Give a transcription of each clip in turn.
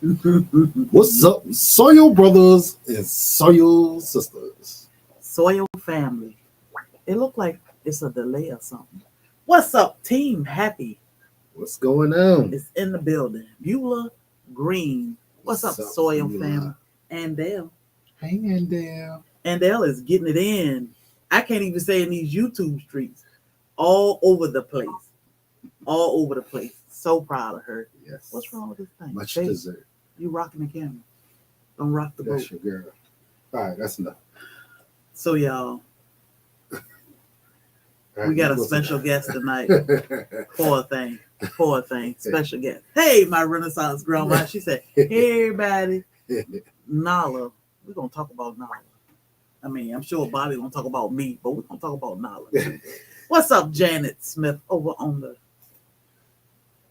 What's up, Soil Brothers and Soil Sisters? Soil Family. It looked like it's a delay or something. What's up, Team Happy? What's going on? It's in the building. Beulah Green. What's up, Soil Family? And Dale. Hey, Andale. And Dale is getting it in. I can't even say in these YouTube streets. All over the place. All over the place. So proud of her. Yes. What's wrong with this thing? Much Babe, dessert. you rocking the camera. Don't rock the boat. That's your girl. All right, that's enough. So, y'all, Right, we got a special guest tonight. Poor thing. Poor thing. Special guest. Hey, my Renaissance grandma. She said, hey, everybody. Nala. We're going to talk about Nala. I mean, I'm sure Bobby going to talk about me, but we're going to talk about Nala. What's up, Janet Smith, over on the...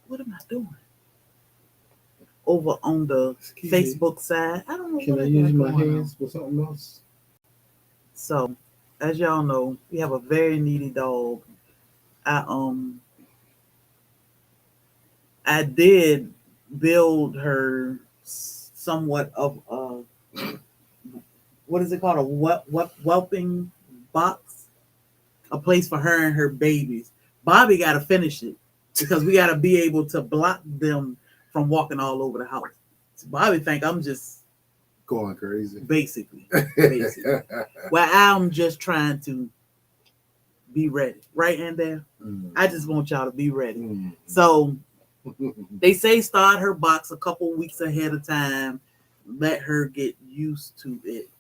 What am I doing? Over on the Facebook side. I don't know. Can I use my hands for something else? So, as y'all know, we have a very needy dog. I did build her somewhat of a, what is it called? A whelping box, a place for her and her babies. Bobby got to finish it because we got to be able to block them from walking all over the house. So Bobby think I'm just going crazy. Basically. Well, I'm just trying to be ready. Right, Andale? I just want y'all to be ready. So they say start her box a couple weeks ahead of time. Let her get used to it.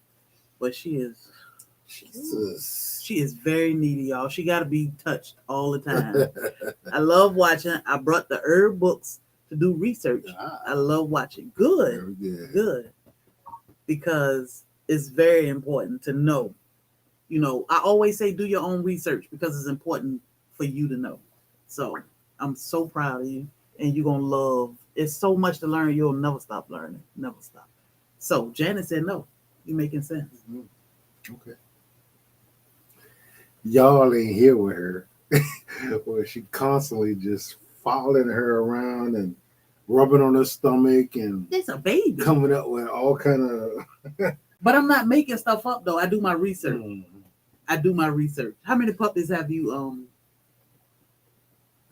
But she is very needy, y'all. She got to be touched all the time. I love watching. I brought the herb books to do research. I love watching. Good. Because it's very important to know. You know, I always say do your own research because it's important for you to know. So I'm so proud of you, and you're going to love. It's so much to learn. You'll never stop learning. Never stop. So Janet said no. You're making sense. Okay. Y'all ain't here with her. Where she constantly just following her around and rubbing on her stomach and it's a baby coming up with all kind of but I'm not making stuff up though. I do my research. I do my research. How many puppies have you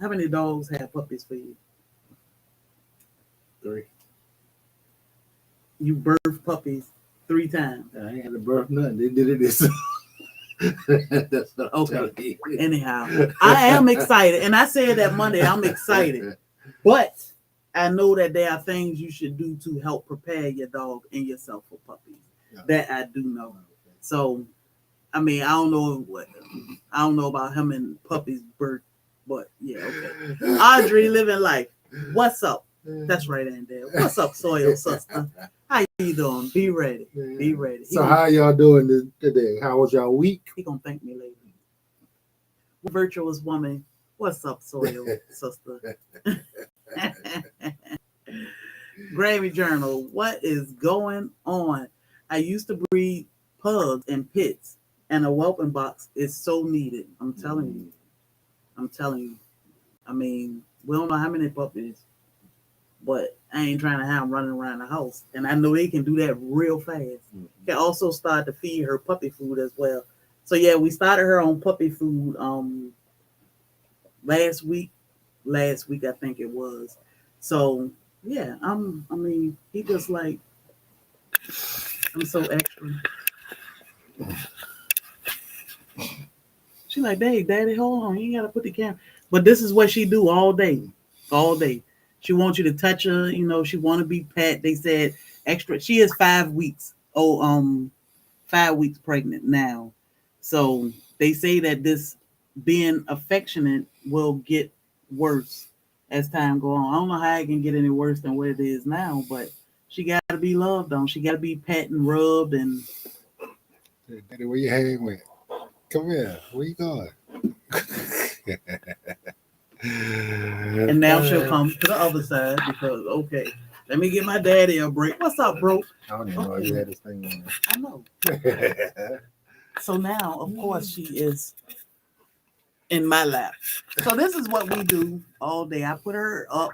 how many dogs have puppies for you? 3. You birthed puppies 3 times. I ain't had to birth nothing. They did it this. That's not okay. Anyhow, I am excited. And I said that Monday, I'm excited. But I know that there are things you should do to help prepare your dog and yourself for puppies. Yeah. That I do know. So, I mean, I don't know about him and puppies' birth, but yeah, okay. Audrey living life. What's up? That's right, Andale. What's up, Soil Sister? How you doing? Be ready. Be ready. So how y'all doing today? How was y'all week? He gonna thank me later. Virtuous woman. What's up, Soil Sister? Gravy Journal. What is going on? I used to breed pugs and pits, and a whelping box is so needed. I'm telling you. I'm telling you. I mean, we don't know how many puppies, but I ain't trying to have them running around the house. And I know they can do that real fast. Can also start to feed her puppy food as well. So yeah, we started her on puppy food last week I think it was. So yeah, I mean, he just like, I'm so extra. She like, Daddy, hold on, you ain't gotta put the camera. But this is what she do all day. She wants you to touch her, you know, she want to be pet. They said extra. She is 5 weeks. 5 weeks pregnant now. So they say that this being affectionate will get worse as time go on. I don't know how it can get any worse than what it is now, but she got to be loved on. She got to be pet and rubbed and. Daddy, where you hanging with? Come here. Where you going? And now she'll come to the other side because, okay, let me give my daddy a break. What's up, bro? I don't even know you had this thing on. I know. So now, of course, she is in my lap. So this is what we do all day. I put her up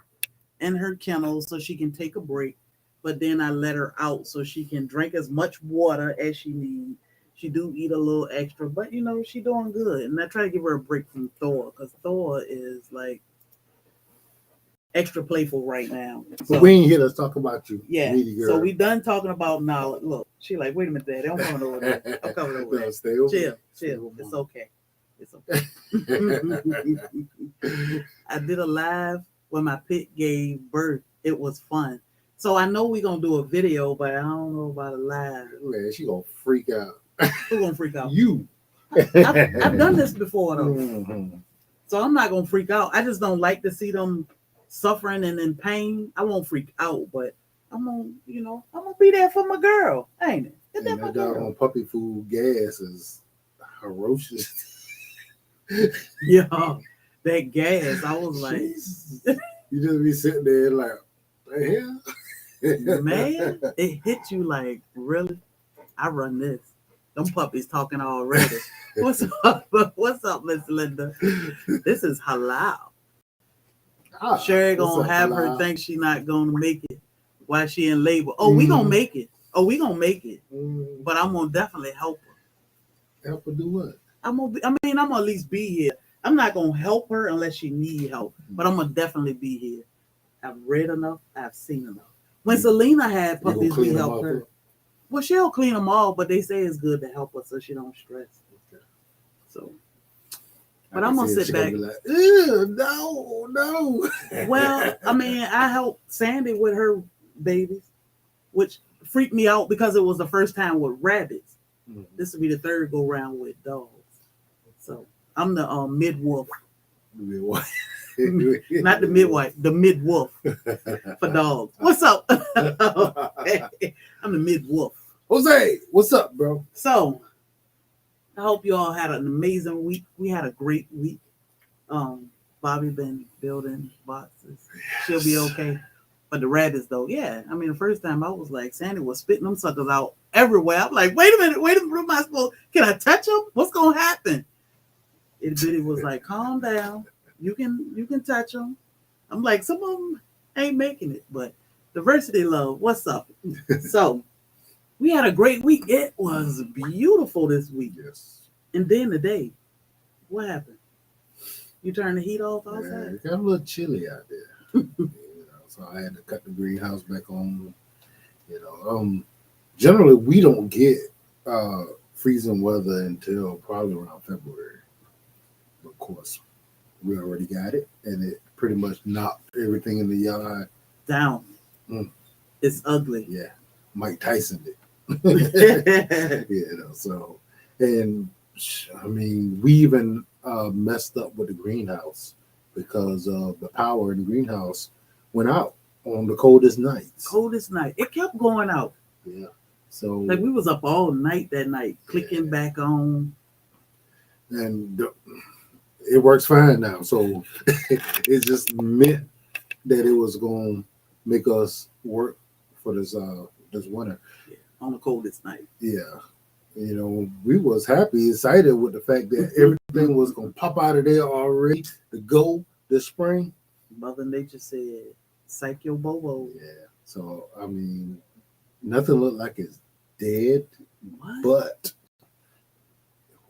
in her kennel so she can take a break. but then I let her out so she can drink as much water as she needs. She do eat a little extra, but you know, she doing good. And I try to give her a break from Thor, because Thor is like extra playful right now. But So, we ain't here to talk about you. yeah. Needy girl. So we done talking about knowledge. Look, she like, wait a minute, Daddy, I'm coming over there. I'm coming over there. Stay over Chill, there. chill. It's okay. It's okay. I did a live when my pit gave birth. It was fun. So I know we're gonna do a video, but I don't know about a live. Man, she gonna freak out. Who's gonna freak out? You. I've done this before though. Mm-hmm. So I'm not gonna freak out. I just don't like to see them suffering and in pain. I won't freak out, but I'm gonna be there for my girl, ain't it? Is And that doggone puppy food gas is ferocious. Yeah, that gas. I was like, Jesus. You just be sitting there like, the hell? man, it hit you like, really? I run this. Them puppies talking already. What's up? What's up, Miss Linda? This is halal. Sherry gonna have her think she not gonna make it while she in labor. Oh, we gonna make it. Oh, we gonna make it. But I'm gonna definitely help her. Help her do what? I'm gonna at least be here. I'm not gonna help her unless she need help, but I'm gonna definitely be here. I've read enough. I've seen enough. When Selena had puppies, we helped her. Well, she'll clean them all, but they say it's good to help her so she don't stress. Okay. So, but I'm gonna sit back. Like, no. Well, I helped Sandy with her babies, which freaked me out because it was the first time with rabbits. Mm-hmm. This will be the third go round with dogs. So I'm the midwife. Not the midwife, the midwife for dogs. What's up? I'm the midwife. Jose, what's up, bro? So I hope you all had an amazing week. We had a great week. Bobby been building boxes. Yes. She'll be okay. But the rabbits though, yeah. The first time I was like, Sandy was spitting them suckers out everywhere. I'm like, wait a minute, what am I supposed? Can I touch them? What's gonna happen? It was like, calm down. You can touch them. I'm like, some of them ain't making it, but diversity love. What's up? So we had a great week. It was beautiful this week. Yes. And then today, what happened? You turned the heat off outside? Yeah, it got a little chilly out there. So I had to cut the greenhouse back on. Generally we don't get freezing weather until probably around February. Of course, we already got it, and it pretty much knocked everything in the yard down. It's ugly. Yeah, Mike Tyson did. So, and we even messed up with the greenhouse because the power in the greenhouse went out on the coldest nights. Coldest night. It kept going out. Yeah. So like we was up all night that night, clicking back on. And it works fine now. So it just meant that it was going to make us work for this winter. Yeah, on the coldest night. Yeah. We was happy, excited with the fact that everything was going to pop out of there already to go this spring. Mother Nature said, psych your bobo. Yeah. So, nothing looked like it's dead. What? But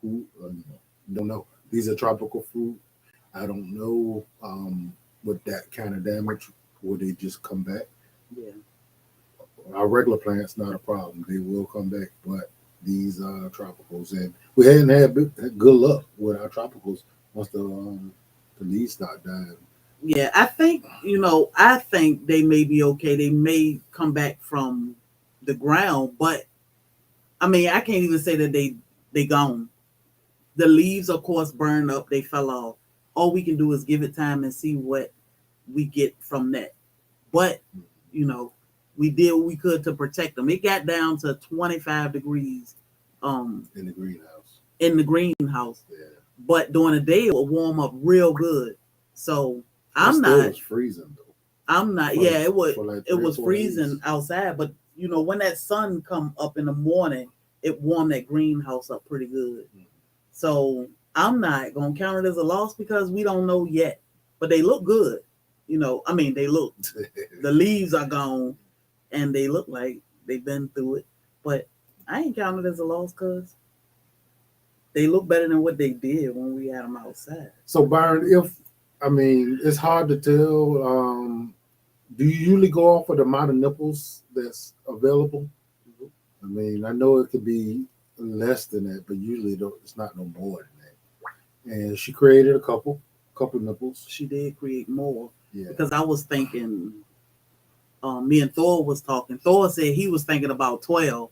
who don't know. These are tropical fruit. I don't know with that kind of damage, will they just come back? Yeah. Our regular plants, not a problem. They will come back, but these are tropicals. And we hadn't had good luck with our tropicals once the leaves start dying. Yeah, I think they may be okay. They may come back from the ground, but I can't even say that they gone. The leaves, of course, burned up. They fell off. All we can do is give it time and see what we get from that. But, we did what we could to protect them. It got down to 25 degrees. In the greenhouse. Yeah. But during the day, it would warm up real good. So I'm not. It was freezing though. I'm not. It was freezing days outside. But when that sun come up in the morning, it warmed that greenhouse up pretty good. Mm-hmm. So I'm not gonna count it as a loss because we don't know yet. But they look good. They look. The leaves are gone. and they look like they've been through it. But I ain't counting it as a loss because they look better than what they did when we had them outside. So Byron, it's hard to tell. Do you usually go off of the amount of nipples that's available? I mean, I know it could be less than that, but usually it's not no more than that. And she created a couple nipples. She did create more. Yeah. Because I was thinking, me and Thor was talking. Thor said he was thinking about 12,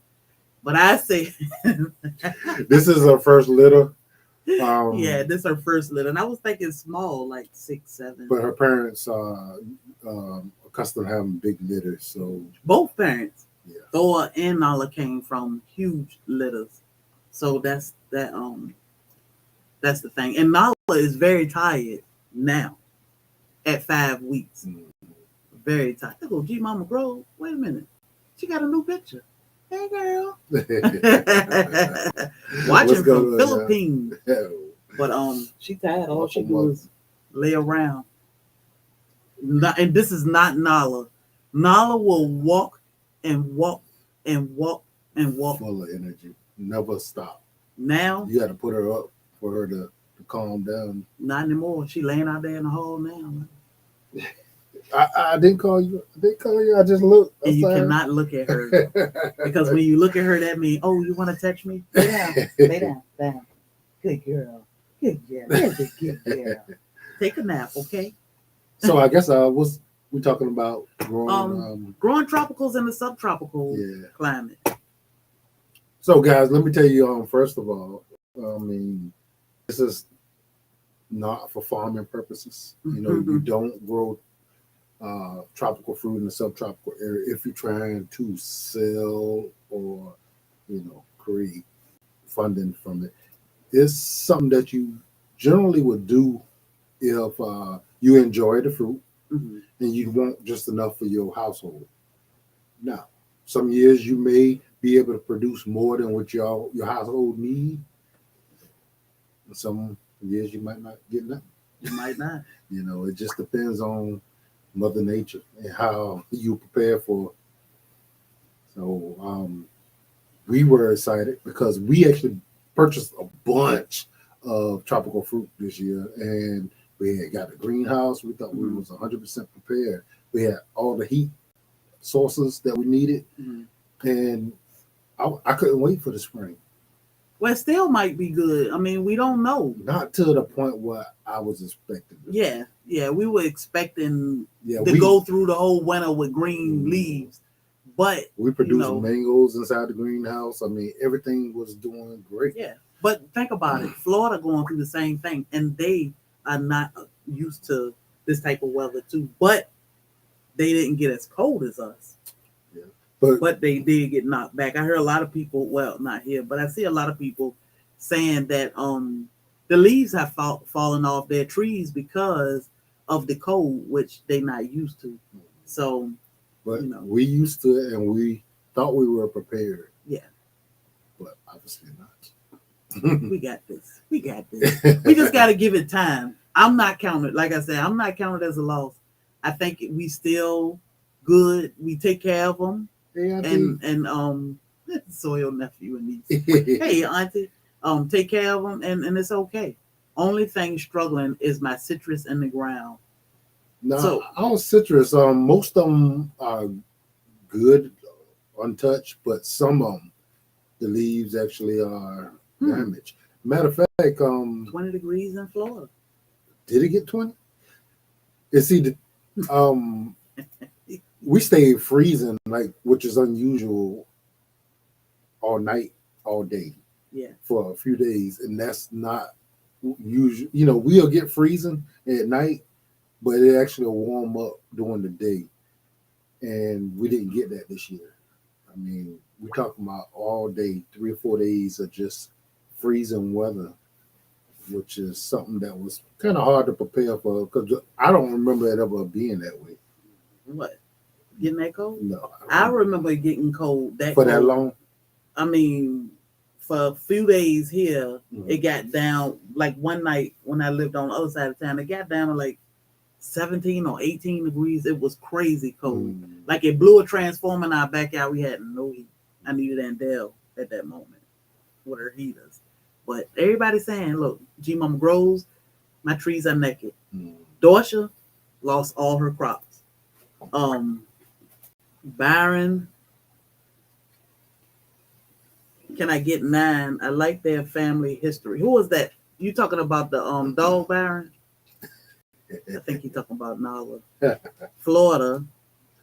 but I say this is her first litter. Yeah, this is her first litter, and I was thinking small, like 6, 7. But her parents are accustomed to having big litters, so both parents, yeah. Thor and Nala, came from huge litters, so that's the thing. And Nala is very tired now at 5 weeks. Mm-hmm. Very tired. I go, G Mama Grove. Wait a minute, she got a new picture. Hey girl, watching from Philippines. But she tired. All she do is lay around. And this is not Nala. Nala will walk and walk and walk and walk. Full of energy. Never stop. Now you got to put her up for her to calm down. Not anymore. She laying out there in the hall now. I didn't call you. I just looked. And you cannot look at her because when you look at her, that means, oh, you want to touch me? Lay down, lay down, down. Good girl, good girl. There's a good girl. Take a nap, okay? So I guess we talking about growing tropicals in the subtropical climate. So guys, let me tell you. First of all, this is not for farming purposes. You know, you don't grow tropical fruit in the subtropical area if you're trying to sell or create funding from it. It's something that you generally would do if you enjoy the fruit and you want just enough for your household. Now, some years you may be able to produce more than what your household need. Some years you might not get nothing. You might not. It just depends on Mother Nature and how you prepare for. So we were excited because we actually purchased a bunch of tropical fruit this year, and we had got a greenhouse. We thought we was 100% prepared. We had all the heat sources that we needed, and I couldn't wait for the spring. Well, it still might be good. I mean, we don't know. Not to the point where I was expecting. Yeah, we were expecting to go through the whole winter with green leaves, but we produced mangoes inside the greenhouse. I mean, everything was doing great. Yeah, but think about it. Florida going through the same thing, and they are not used to this type of weather too. But they didn't get as cold as us. But they did get knocked back. I heard a lot of people, well, not here, but I see a lot of people saying that the leaves have fallen off their trees because of the cold, which they're not used to. So, but we used to it, and we thought we were prepared. Yeah, but obviously not. We got this. We just got to give it time. I'm not counting. Like I said, I'm not counting as a loss. I think we still good. We take care of them. And Soil nephew and niece. Hey, auntie, take care of them, and it's okay. Only thing struggling is my citrus in the ground. No, so, our citrus, most of them are good, untouched, but some of them, the leaves actually are damaged. Matter of fact, 20 degrees in Florida. Did it get 20? It's either we stayed freezing, which is unusual, all night, all day. Yeah. For a few days, and that's not usual. We'll get freezing at night, but it actually will warm up during the day, and we didn't get that this year. I mean, we're talking about all day, 3 or 4 days of just freezing weather, which is something that was kind of hard to prepare for because I don't remember it ever being that way. What? Getting that cold? No. I remember getting cold. That long? I mean, for a few days here, it got down, like one night when I lived on the other side of town, it got down to like 17 or 18 degrees. It was crazy cold. Mm. Like it blew a transformer in our backyard. We had no heat. I needed Andell at that moment with her heaters. But everybody's saying, look, G Mama grows, my trees are naked. Mm. Dorsha lost all her crops. Byron, can I get 9? I like their family history. Who was that? You talking about the dog, Byron? I think you're talking about Nala. Florida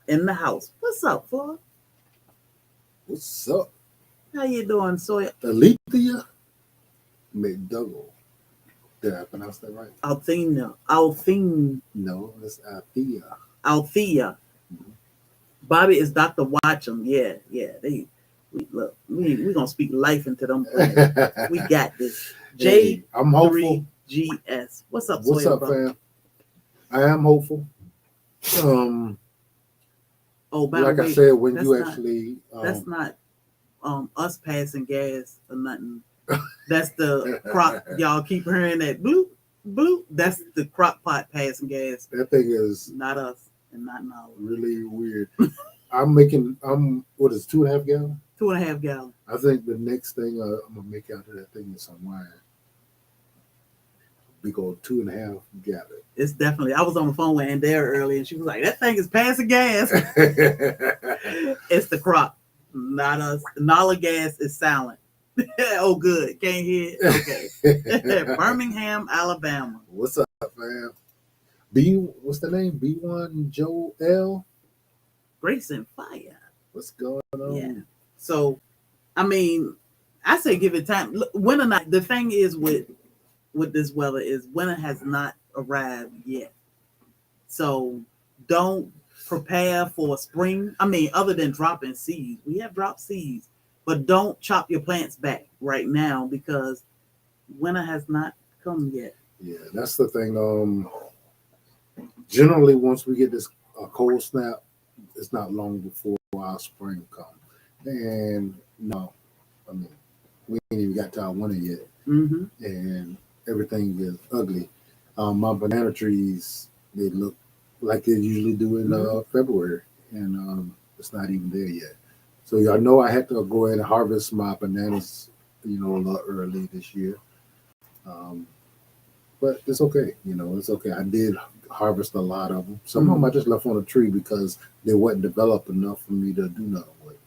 in the house. What's up, Florida? What's up? How you doing, Soy? Alethea McDougall. Did I pronounce that right? Althea. No, it's Althea. Althea. Bobby is Dr. Watcham. Yeah. We gonna speak life into them plants. We got this. Hey, I'm hopeful. J3GS. What's up, What's Sawyer, up, brother? fam? I am hopeful. Oh, by like the way, I said, when you not, actually that's not us passing gas or nothing. That's the crock. Y'all keep hearing that bloop bloop. That's the crock pot passing gas. that thing is Not us and not Nala. really weird. I'm what is 2.5 gallon? 2.5 gallon. I think the next thing I'm gonna make out of that thing is some wine. Big old 2.5 gallon. It's definitely. I was on the phone with Andera earlier, and she was like, "That thing is passing gas." It's the crock, not us. Nala gas is silent. Oh, good. Can't hear it. Okay. Birmingham, Alabama. What's up, fam? What's the name? B1 Joe L. Grace and fire. What's going on? Yeah. So, I mean, I say give it time. Look, winter not. The thing is with this weather is winter has not arrived yet. So don't prepare for spring. I mean, other than dropping seeds, we have dropped seeds, but don't chop your plants back right now because winter has not come yet. Yeah, that's the thing. Generally, once we get this cold snap, it's not long before our spring comes. And no, I mean, we ain't even got to our winter yet, and everything is ugly. My banana trees, they look like they usually do in February, and it's not even there yet. So y'all know I had to go ahead and harvest my bananas, a little early this year. But it's okay, it's okay. I did harvest a lot of them. Some of them I just left on a tree because they wasn't developed enough for me to do nothing with.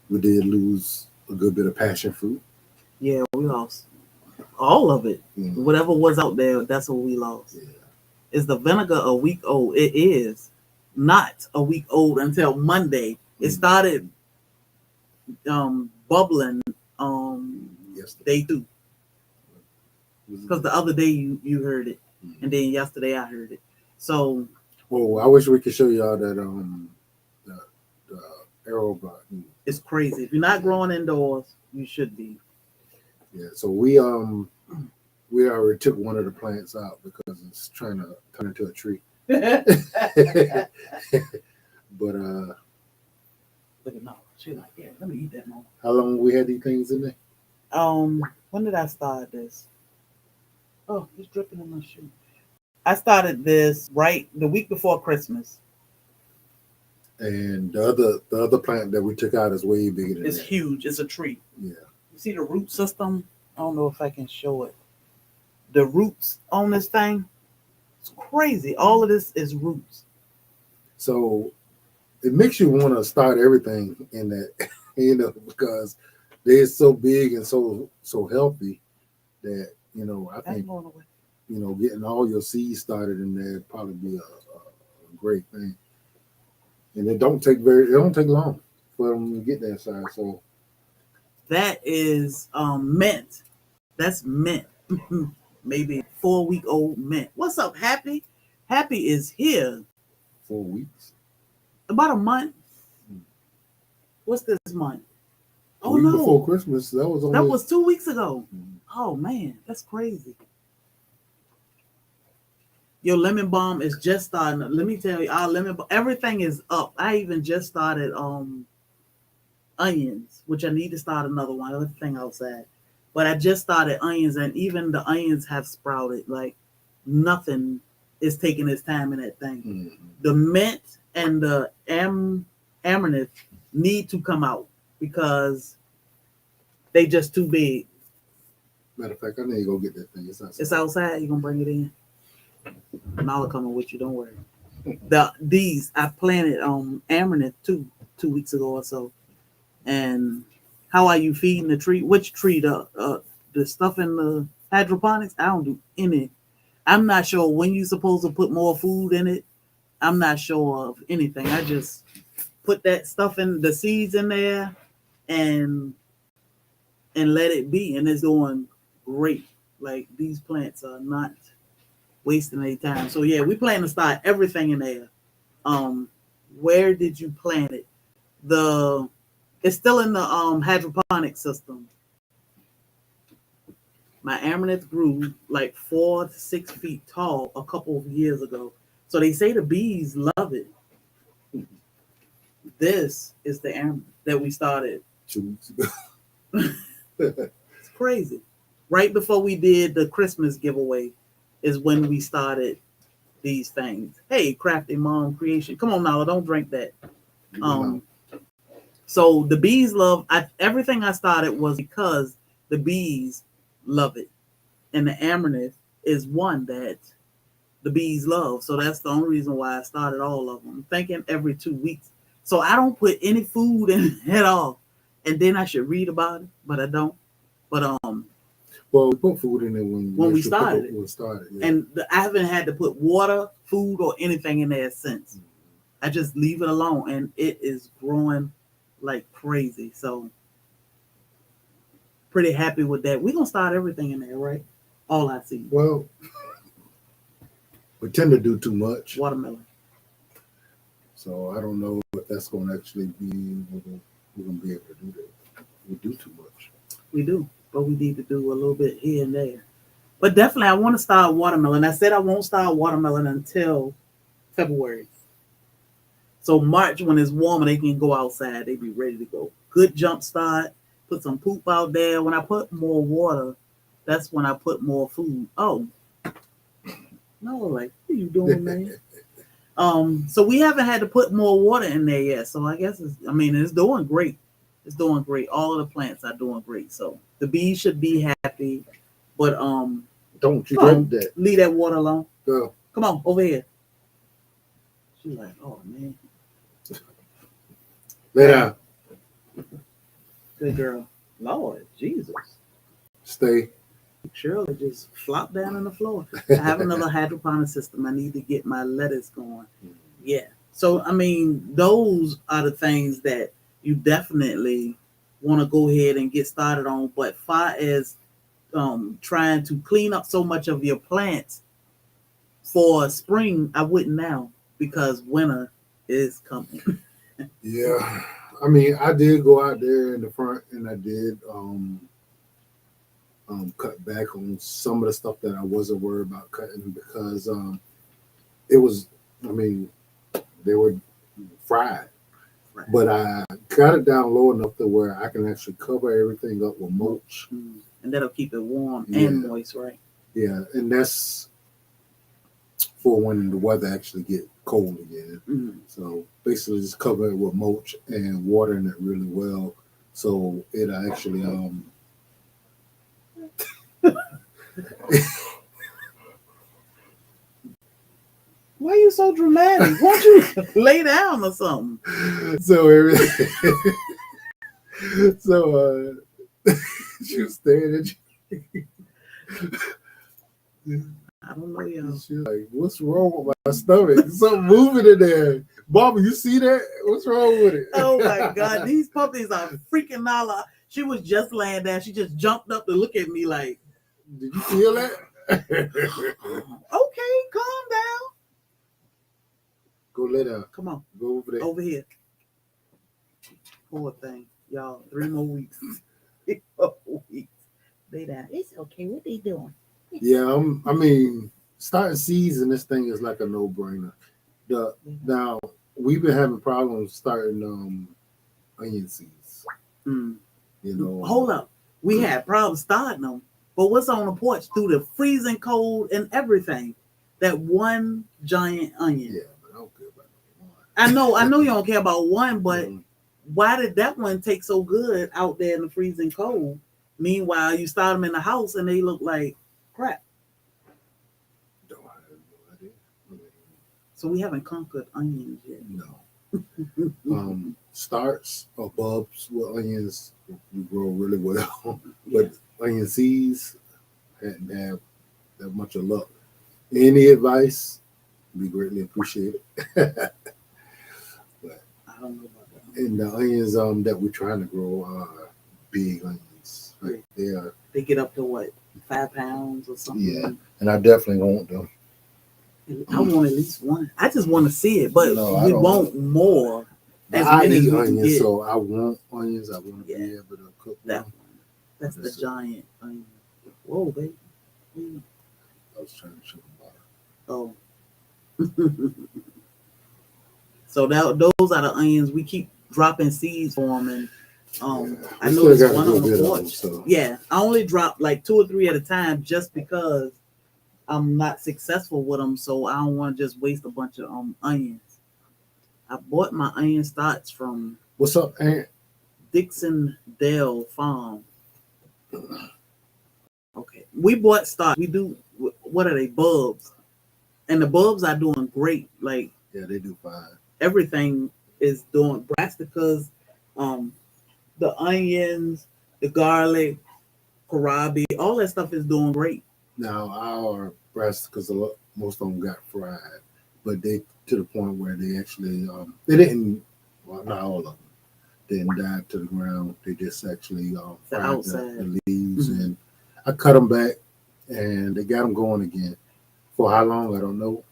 We did lose a good bit of passion fruit. Yeah, we lost all of it. Whatever was out there, that's what we lost. Yeah. Is the vinegar a week old? It is not a week old until Monday. It started bubbling day 2. Because the other day you heard it, and then yesterday I heard it. So, I wish we could show y'all that the arrow garden. It's crazy. If you're not growing indoors, you should be. Yeah. So we already took one of the plants out because it's trying to turn into a tree. But look at Nala. She's like, yeah, let me eat that more. How long we had these things in there? When did I start this? Oh, it's dripping in my shoe. I started this right the week before Christmas. And the other plant that we took out is way bigger than It's that. huge. It's a tree. Yeah. You see the root system? I don't know if I can show it. The roots on this thing, it's crazy. All of this is roots. So it makes you want to start everything in that, because they're so big and so healthy that, I think, getting all your seeds started in there would probably be a great thing. And it don't take long for them to get that size. So that is mint. That's mint. Maybe 4-week-old mint. What's up, Happy? Happy is here. 4 weeks. About a month. What's this month? Oh no! Before Christmas, that was 2 weeks ago. Oh man, that's crazy. Your lemon balm is just starting. Let me tell you, our lemon balm, everything is up. I even just started onions, which I need to start another one. Other thing outside, but I just started onions, and even the onions have sprouted. Like nothing is taking its time in that thing. Mm-hmm. The mint and the amaranth need to come out because they just too big. Matter of fact, I need to go get that thing. It's outside. It's outside. You gonna bring it in? Nala coming with you. Don't worry. These I planted amaranth 2 weeks ago or so. And how are you feeding the tree? Which tree? The stuff in the hydroponics? I don't do any. I'm not sure when you're supposed to put more food in it. I'm not sure of anything. I just put that stuff in the seeds in there and let it be, and it's doing great. Like these plants are not wasting any time. So yeah, we plan to start everything in there. Where did you plant it? It's still in the hydroponic system. My amaranth grew like 4 to 6 feet tall a couple of years ago. So they say the bees love it. This is the amaranth that we started 2 weeks ago. It's crazy. Right before we did the Christmas giveaway is when we started these things. Hey, Crafty Mom Creation. Come on now, don't drink that. So the bees love everything I started was because the bees love it. And the amaranth is one that the bees love. So that's the only reason why I started all of them. I'm thinking every 2 weeks. So I don't put any food in at all. And then I should read about it, but I don't. But well, we put food in it when we started it. Yeah. And I haven't had to put water, food, or anything in there since. Mm-hmm. I just leave it alone, and it is growing like crazy. So pretty happy with that. We're gonna start everything in there, right? All I see. Well, we tend to do too much. Watermelon. So I don't know if that's gonna actually be we're gonna be able to do that. We do too much. We do, but we need to do a little bit here and there. But definitely I want to start watermelon. I said I won't start watermelon until February. So March, when it's warmer, they can go outside. They be ready to go. Good jump start. Put some poop out there. When I put more water, that's when I put more food. Oh, no, like, what are you doing, man? So we haven't had to put more water in there yet. So I guess it's doing great. It's doing great. All of the plants are doing great. So the bees should be happy. But don't you drink that. Leave that water alone. Go. Come on, over here. She's like, oh man. Lay down. Good girl. Lord Jesus. Stay. Shirley just flopped down on the floor. I have another hydroponic system. I need to get my lettuce going. Yeah. So those are the things that you definitely want to go ahead and get started on. But far as trying to clean up so much of your plants for spring, I wouldn't now because winter is coming. Yeah. I did go out there in the front and I did cut back on some of the stuff that I wasn't worried about cutting because it was, they were fried. Right. But I got it down low enough to where I can actually cover everything up with mulch. Mm-hmm. And that'll keep it warm and moist, right? Yeah, and that's for when the weather actually get cold again. Mm-hmm. So basically just cover it with mulch and watering it really well so it actually Why are you so dramatic? Won't you lay down or something? So she was staring at you. I don't know, y'all. She was like, what's wrong with my stomach? Something moving in there. Mama, you see that? What's wrong with it? Oh my God, these puppies are freaking Nala. She was just laying down. She just jumped up to look at me like, did you feel that? Okay, calm down. Go lay down. Come on. Go over there. Over here. Poor thing. Y'all, 3 more weeks. 3 more weeks. Lay down. It's okay. What they doing? Yeah, starting seeds in this thing is like a no-brainer. Now, we've been having problems starting onion seeds. Hold up. We had problems starting them. But what's on the porch through the freezing cold and everything? That one giant onion. Yeah, but I don't care about one. I know you don't care about one, but Mhm. why did that one take so good out there in the freezing cold? Meanwhile, you start them in the house and they look like crap. Don't have no idea. I mean, So we haven't conquered onions yet. no. Starts or bulbs with onions you grow really well, but onion seeds hadn't have that much of luck. Any advice be greatly appreciated. But I don't know about that. and the onions that we're trying to grow are big onions. Like They get up to what, 5 pounds or something? Yeah, and I definitely want them. I want at least one. I just want to see it, but No, I we don't want more. As I many as eat we can onions, get. so I want onions. I want to be able to cook That them. one. That's the giant onion. Whoa, baby. I was trying to show them about Oh. So those are the onions. We keep dropping seeds for them, and I know there's one on the porch. So. Yeah, I only drop like 2 or 3 at a time just because I'm not successful with them, so I don't want to just waste a bunch of onions. I bought my onion starts from What's up, Aunt? Dixon Dale Farm. Okay, we bought stock. We do. What are they? Bulbs, and the bulbs are doing great. Like Yeah, they do fine. Everything is doing brassicas, the onions, the garlic, kohlrabi, all that stuff is doing great. Now our brassicas, most of them got fried, but they to the point where they actually they didn't. Well, not all of them didn't die to the ground. They just actually fried the leaves, and I cut them back, and they got them going again. For how long, I don't know.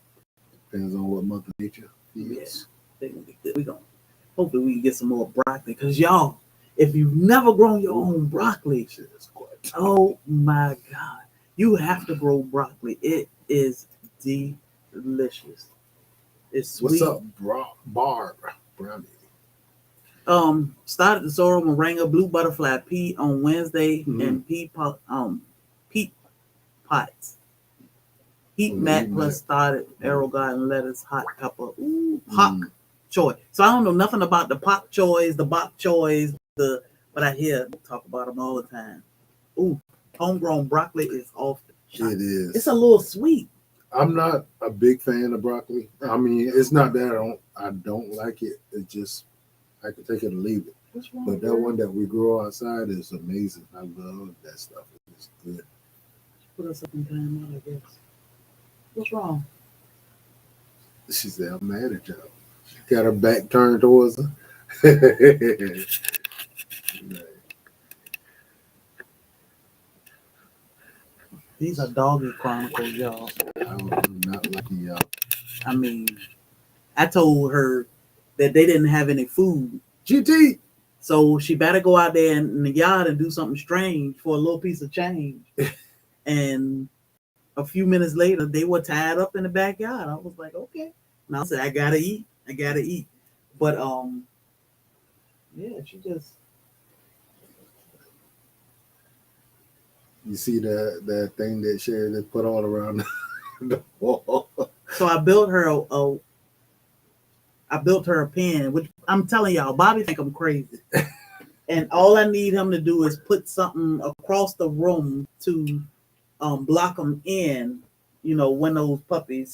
Depends on what Mother Nature feels. Yeah, we gonna hopefully we can get some more broccoli, because y'all, if you've never grown your own broccoli, oh my God, you have to grow broccoli. It is delicious. It's sweet. What's up, Barb Brownie? Started the sorrel moringa blue butterfly pea on Wednesday, and peat pots. Heat mat plus started arrow garden lettuce, hot pepper, pak choy. So I don't know nothing about the pak choys, the bok choys, but I hear talk about them all the time. Ooh, homegrown broccoli is off the chart. It is. It's a little sweet. I'm not a big fan of broccoli. I mean, it's not that I don't like it. It's just I can take it or leave it. What's wrong, but that one that we grow outside is amazing. I love that stuff. It's good. Put us up in time out, I guess. What's wrong? She said, I'm mad at y'all. She got her back turned towards her. These are doggy chronicles, y'all. I'm not lucky, y'all. I mean, I told her that they didn't have any food. GT! So she better go out there in the yard and do something strange for a little piece of change. And a few minutes later, they were tied up in the backyard. I was like, okay. And I said, I gotta eat. But yeah, she just. You see that thing that Sherry put all around the wall. So I built her a pen, which I'm telling y'all, Bobby think I'm crazy. And all I need him to do is put something across the room to block them in, when those puppies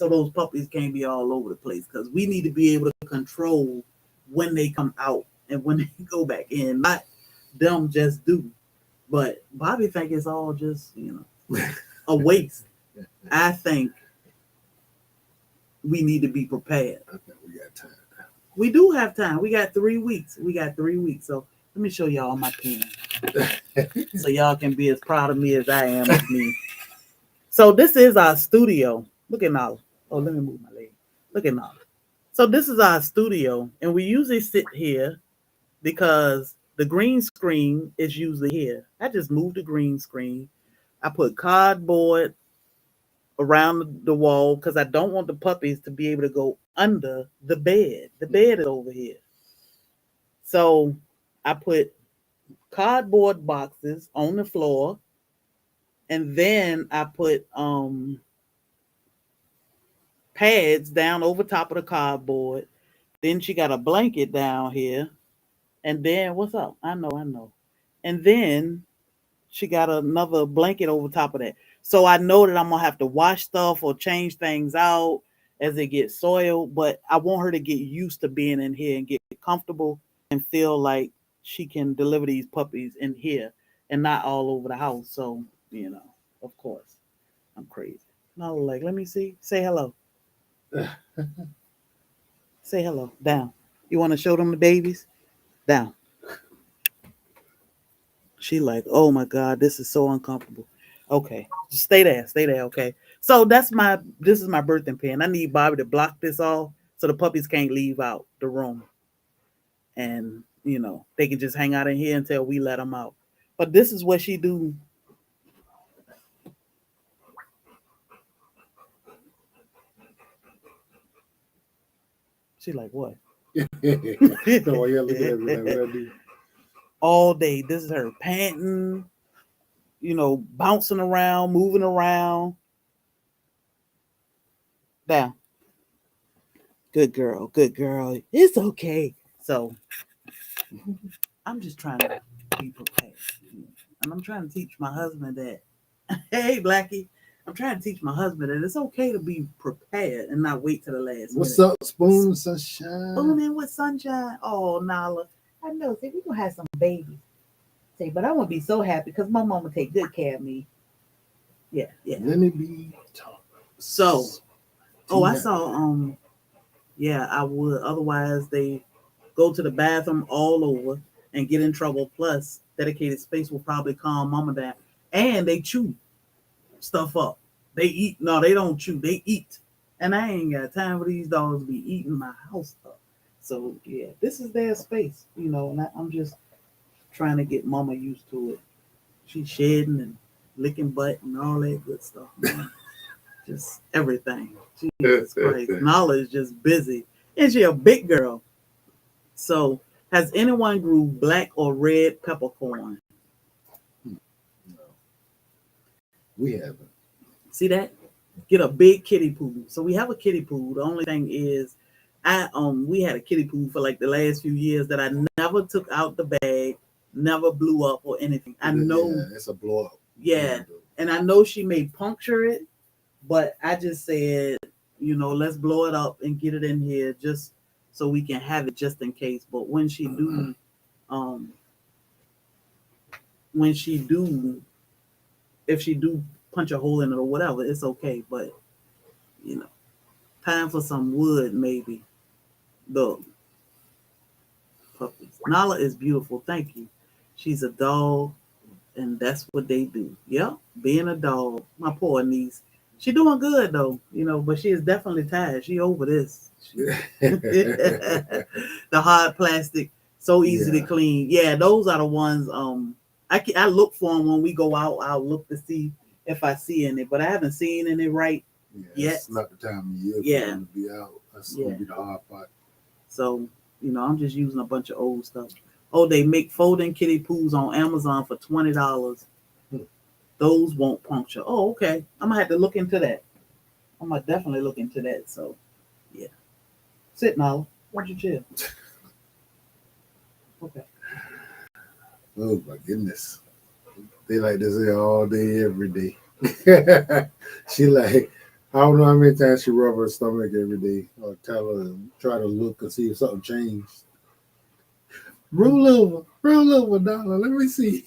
can't be all over the place, because we need to be able to control when they come out and when they go back in, not them just do. But Bobby think it's all just, a waste. I think we need to be prepared. I think we got time. We do have time. We got 3 weeks. So let me show y'all my pen. So y'all can be as proud of me as I am of me. So this is our studio. Look at Nala. Oh, let me move my leg. Look at Nala. So this is our studio, and we usually sit here because the green screen is usually here. I just moved the green screen. I put cardboard around the wall because I don't want the puppies to be able to go under the bed. The bed is over here. So I put cardboard boxes on the floor And then I put pads down over top of the cardboard. Then she got a blanket down here. And then what's up? I know. And then she got another blanket over top of that. So I know that I'm gonna have to wash stuff or change things out as it gets soiled. But I want her to get used to being in here and get comfortable and feel like she can deliver these puppies in here and not all over the house. So, of course, I'm crazy. No, like, let me see. Say hello. Say hello. Down. You want to show them the babies? Down. She like, oh my God, this is so uncomfortable. Okay, just stay there, okay. So this is my birthing pen. I need Bobby to block this off so the puppies can't leave out the room. And they can just hang out in here until we let them out. But this is what she do. She like, what? No, yeah, look at me. Like, what I do? All day. This is her panting, bouncing around, moving around. Down. Good girl. It's okay. So I'm just trying to be prepared. And I'm trying to teach my husband that, hey, Blackie, I'm trying to teach my husband that it's okay to be prepared and not wait till the last What's minute. up, Spoon Sunshine? Spooning with sunshine. Oh, Nala. I know. See, we're going to have some babies. Say, but I won't be so happy because my mama take good care of me. Yeah. Let me be talking. So, I saw, I would. Otherwise, they go to the bathroom all over and get in trouble. Plus, dedicated space will probably calm mama down. And they chew stuff up. They eat. No, they don't chew. They eat. And I ain't got time for these dogs to be eating my house up. So, yeah, this is their space, and I'm just trying to get mama used to it. She's shedding and licking butt and all that good stuff. Just everything. Jesus Christ. Nala is just busy. And she a big girl. So, has anyone grew black or red peppercorn? No. We haven't. See that? Get a big kiddie pool. So we have a kiddie pool. The only thing is, we had a kiddie pool for like the last few years that I never took out the bag, never blew up or anything. I know it's a blow up. Yeah, and I know she may puncture it, but I just said, let's blow it up and get it in here just so we can have it just in case. But when she do, if she do punch a hole in it or whatever, it's okay. But time for some wood maybe. Look, puppies. Nala is beautiful. Thank you. She's a dog, and that's what they do. Yep, being a dog. My poor niece. She doing good though, but she is definitely tired. She over this. The hard plastic, so easy to clean. Yeah, those are the ones. I look for them when we go out. I'll look to see if I see any, but I haven't seen any yet. It's not the time of year for them to be out. That's gonna be the hard part. So I'm just using a bunch of old stuff. Oh, they make folding kiddie pools on Amazon for $20. Those won't puncture. Oh, okay. I'm gonna have to look into that. I'm gonna definitely look into that. So, yeah. Sit, Nala. Why don't you chill? Okay. Oh my goodness. They like this here all day, every day. She like, I don't know how many times she rub her stomach every day or tell her, try to look and see if something changed. Roll over, Donna. Let me see.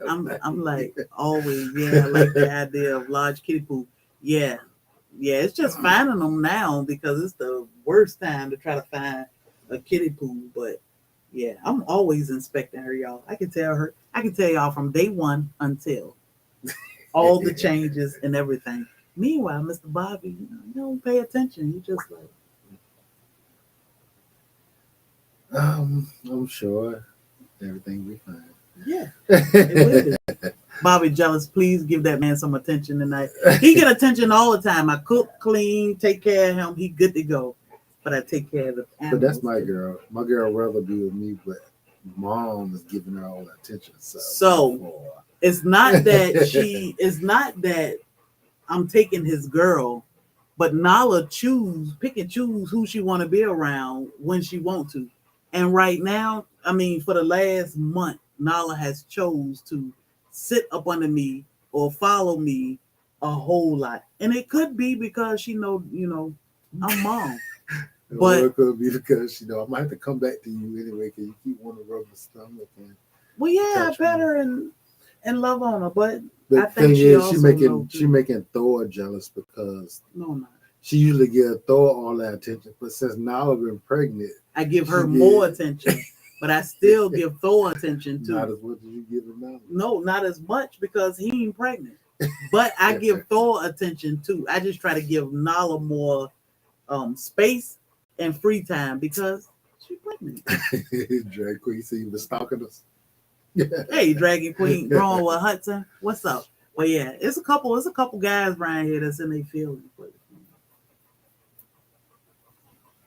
I'm like always, I like the idea of large kiddie pool. Yeah, it's just finding them now because it's the worst time to try to find a kiddie pool. But yeah, I'm always inspecting her, y'all. I can tell y'all from day one until all the changes and everything. Meanwhile, Mr. Bobby, you don't pay attention. You just like. I'm sure everything will be fine. Yeah, it will be. Bobby jealous. Please give that man some attention tonight. He get attention all the time. I cook, clean, take care of him. He good to go. But I take care of the animals. But that's my girl. My girl rather be with me, but mom is giving her all the attention. So It's not that it's not that I'm taking his girl, but Nala pick and choose who she want to be around when she want to. And right now, I mean, for the last month, Nala has chose to sit up under me or follow me a whole lot. And it could be because she know, I'm mom. But it could be because, I might have to come back to you anyway because you keep wanting to rub my stomach. Well, yeah, I pet her and love on her, but the I think she making Thor jealous because no. She usually gives Thor all that attention, but since Nala been pregnant, I give her more attention, but I still give Thor attention too. Not as much as you give him Nala. No, not as much because he ain't pregnant. But I give Thor attention too. I just try to give Nala more space and free time because she's pregnant. Drag Queen, see you been stalking us. Hey, Dragon Queen, growing with Hudson, what's up? Well, yeah, it's a couple guys around here that's in their feelings, but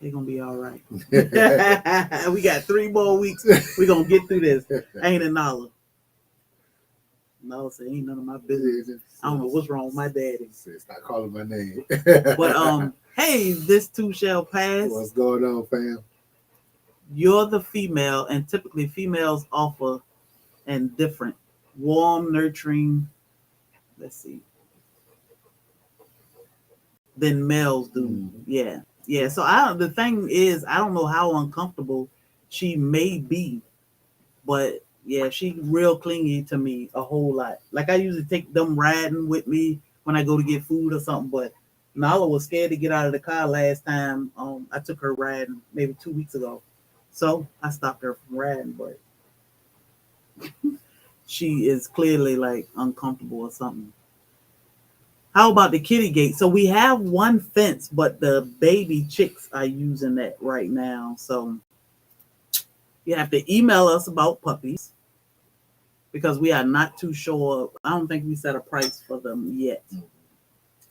they're gonna be all right. We got 3 more weeks. We're gonna get through this. Ain't it, Nala? Nala said, ain't none of my business. I don't know what's wrong with my daddy. Stop calling my name. But hey, this too shall pass. What's going on, fam? You're the female, and typically females offer and different, warm, nurturing. Let's see. Than males do. Mm-hmm. Yeah. So the thing is, I don't know how uncomfortable she may be, but yeah, she real clingy to me a whole lot. Like I usually take them riding with me when I go to get food or something, but Nala was scared to get out of the car last time. I took her riding maybe 2 weeks ago. So I stopped her from riding, but she is clearly like uncomfortable or something. How about the kitty gate? So we have one fence, but the baby chicks are using that right now. So you have to email us about puppies because we are not too sure. I don't think we set a price for them yet.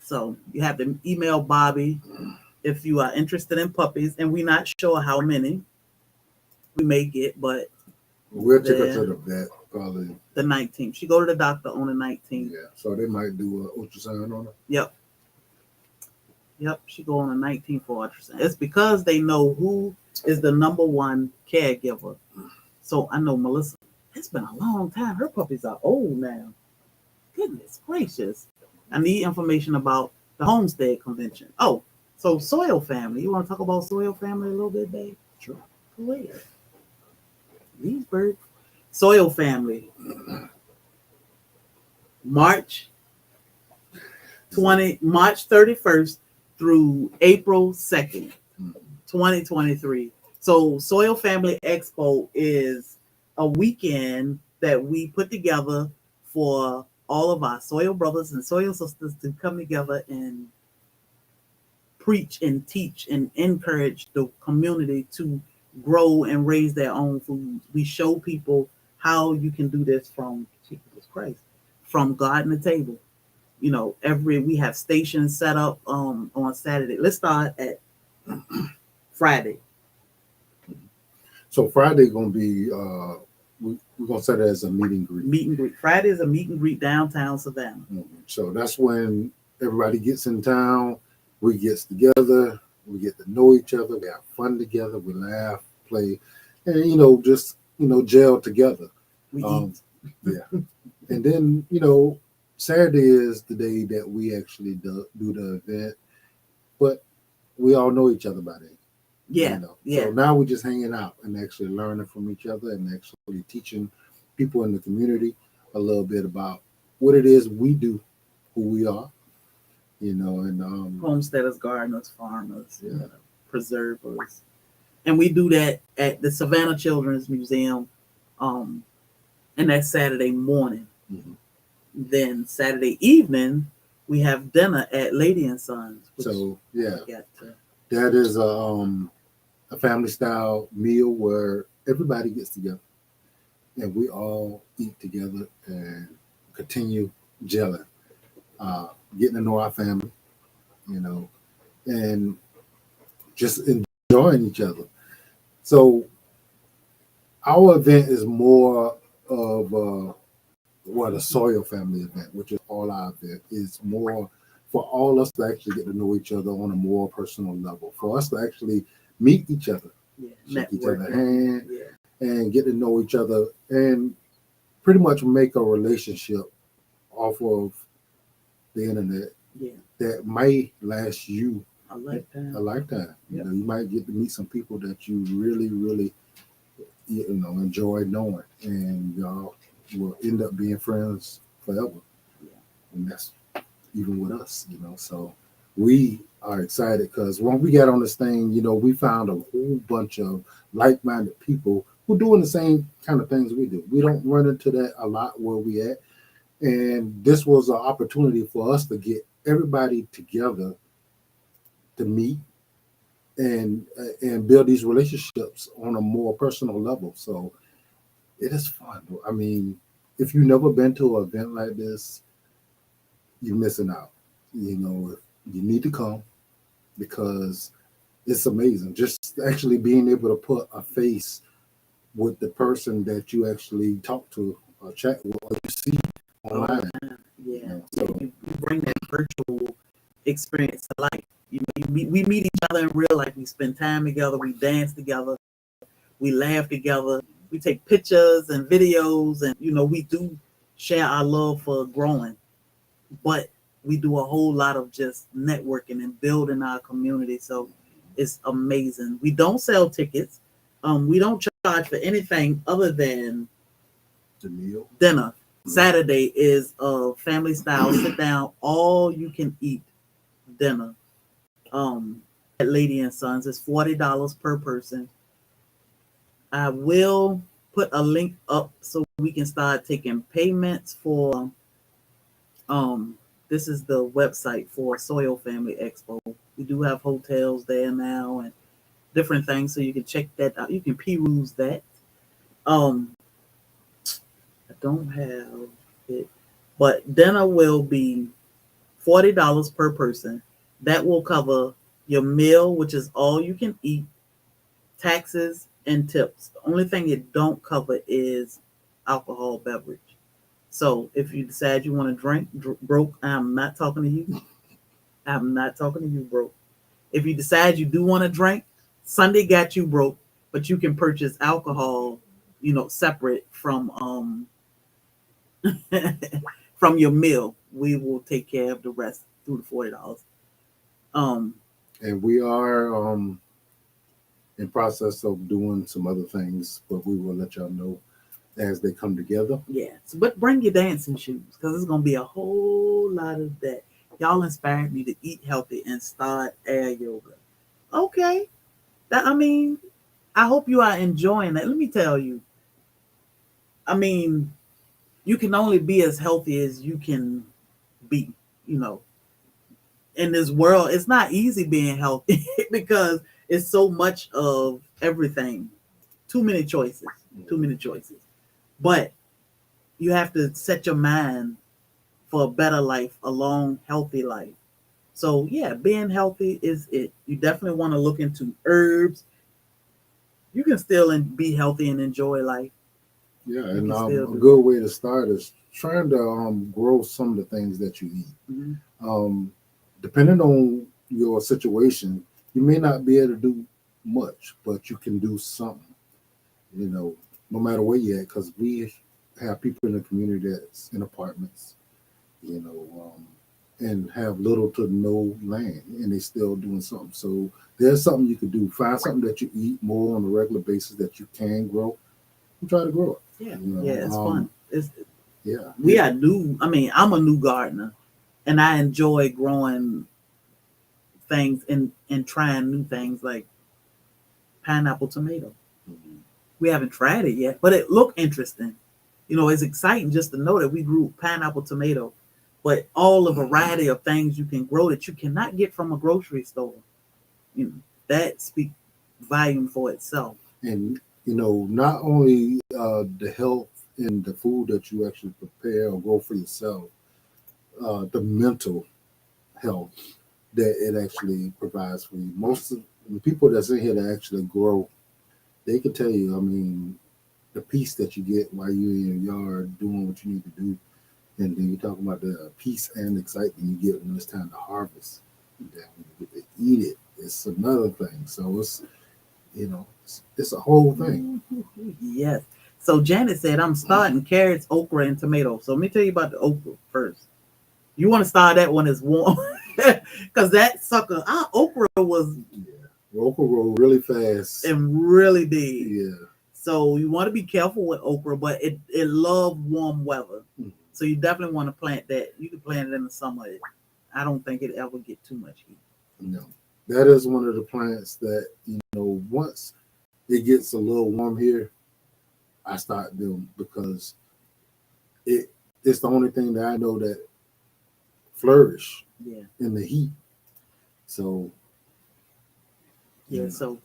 So you have to email Bobby if you are interested in puppies, and we're not sure how many we may get, but we'll take her to the vet probably the 19th. She go to the doctor on the 19th. Yeah, so they might do an ultrasound on her. Yep. She go on the 19th for ultrasound. It's because they know who is the number one caregiver. So I know Melissa. It's been a long time. Her puppies are old now. Goodness gracious. I need information about the Homestead Convention. Oh, so SoilFamily. You want to talk about SoilFamily a little bit, babe? Sure. Wait. These birds. SoilFamily. March 31st through April 2nd, 2023. So SoilFamily Expo is a weekend that we put together for all of our soil brothers and soil sisters to come together and preach and teach and encourage the community to grow and raise their own food. We show people how you can do this from garden to table. We have stations set up on Saturday. Let's start at Friday. So Friday gonna be we're gonna set it as a meet and greet. Meet and greet. Friday is a meet and greet downtown Savannah. So that's when everybody gets in town. We get together. We get to know each other. We have fun together. We laugh, play, and just gel together. We eat. Yeah, and then Saturday is the day that we actually do the event, but we all know each other by then. Yeah. So now we're just hanging out and actually learning from each other and actually teaching people in the community a little bit about what it is we do, who we are, and homesteaders, gardeners, farmers, preservers. And we do that at the Savannah Children's Museum, and that's Saturday morning. Mm-hmm. Then Saturday evening, we have dinner at Lady and Sons. So that is a family style meal where everybody gets together and we all eat together and continue gelling, getting to know our family, and just enjoying each other. So our event is more of the SoilFamily event, which is all our event, is more for all us to actually get to know each other on a more personal level. For us to actually meet each other, shake each other's hand, and get to know each other, and pretty much make a relationship off of the internet that might last you a lifetime. You know, you might get to meet some people that you really, really, enjoy knowing, and y'all will end up being friends forever. And that's even with us, So we are excited because when we got on this thing, we found a whole bunch of like-minded people who doing the same kind of things we do. We don't run into that a lot where we at. And this was an opportunity for us to get everybody together to meet and build these relationships on a more personal level. So it is fun. I mean, if you've never been to an event like this, you're missing out. You need to come because it's amazing. Just actually being able to put a face with the person that you actually talk to or chat with or you see online. So you bring that virtual experience to life. We meet each other in real life. We spend time together. We dance together. We laugh together. We take pictures and videos, and we do share our love for growing. But we do a whole lot of just networking and building our community. So it's amazing. We don't sell tickets. We don't charge for anything other than the meal. Dinner. Saturday is a family style sit down, all you can eat dinner. At Lady and Sons is $40 per person. I will put a link up so we can start taking payments for this is the website for SoilFamily Expo. We do have hotels there now and different things, so you can check that out. You can peruse that. I don't have it, but dinner will be $40 per person. That will cover your meal, which is all you can eat, taxes, and tips. The only thing it don't cover is alcohol beverage. So if you decide you want to drink, broke, I'm not talking to you. I'm not talking to you, broke. If you decide you do want to drink, Sunday got you broke, but you can purchase alcohol, separate from from your meal. We will take care of the rest through the $40. And we are in process of doing some other things, but we will let y'all know as they come together. Yes, but bring your dancing shoes because it's gonna be a whole lot of that. Y'all inspired me to eat healthy and start air yoga. Okay, I hope you are enjoying that. Let me tell you. You can only be as healthy as you can be. In this world, it's not easy being healthy because it's so much of everything. Too many choices. But you have to set your mind for a better life, a long, healthy life. So yeah, being healthy is it. You definitely want to look into herbs. You can still be healthy and enjoy life. Yeah, and a good way to start is trying to grow some of the things that you eat. Mm-hmm. Depending on your situation, you may not be able to do much, but you can do something. No matter where you're at, because we have people in the community that's in apartments, and have little to no land, and they still doing something. So there's something you can do. Find something that you eat more on a regular basis that you can grow, and try to grow it. Yeah, it's fun. I'm a new gardener, and I enjoy growing things and trying new things like pineapple tomato. Mm-hmm. We haven't tried it yet, but it looked interesting. It's exciting just to know that we grew pineapple tomato, but all the variety of things you can grow that you cannot get from a grocery store. That speaks volume for itself. And not only the health in the food that you actually prepare or grow for yourself, the mental health that it actually provides for you. Most of the people that's in here that actually grow, they can tell you, the peace that you get while you're in your yard doing what you need to do. And then you talk about the peace and excitement you get when it's time to harvest. And then when you get to eat it, it's another thing. So it's, it's a whole thing. Yes. So Janet said, I'm starting carrots, okra, and tomatoes. So let me tell you about the okra first. You want to start that when it's warm. Because that sucker, our okra was... Yeah. Okra grow really fast. And really big. Yeah. So you want to be careful with okra, but it loves warm weather. Mm-hmm. So you definitely want to plant that. You can plant it in the summer. I don't think it ever get too much heat. No. That is one of the plants that, once it gets a little warm here, I start doing, because it's the only thing that I know that flourish in the heat. So so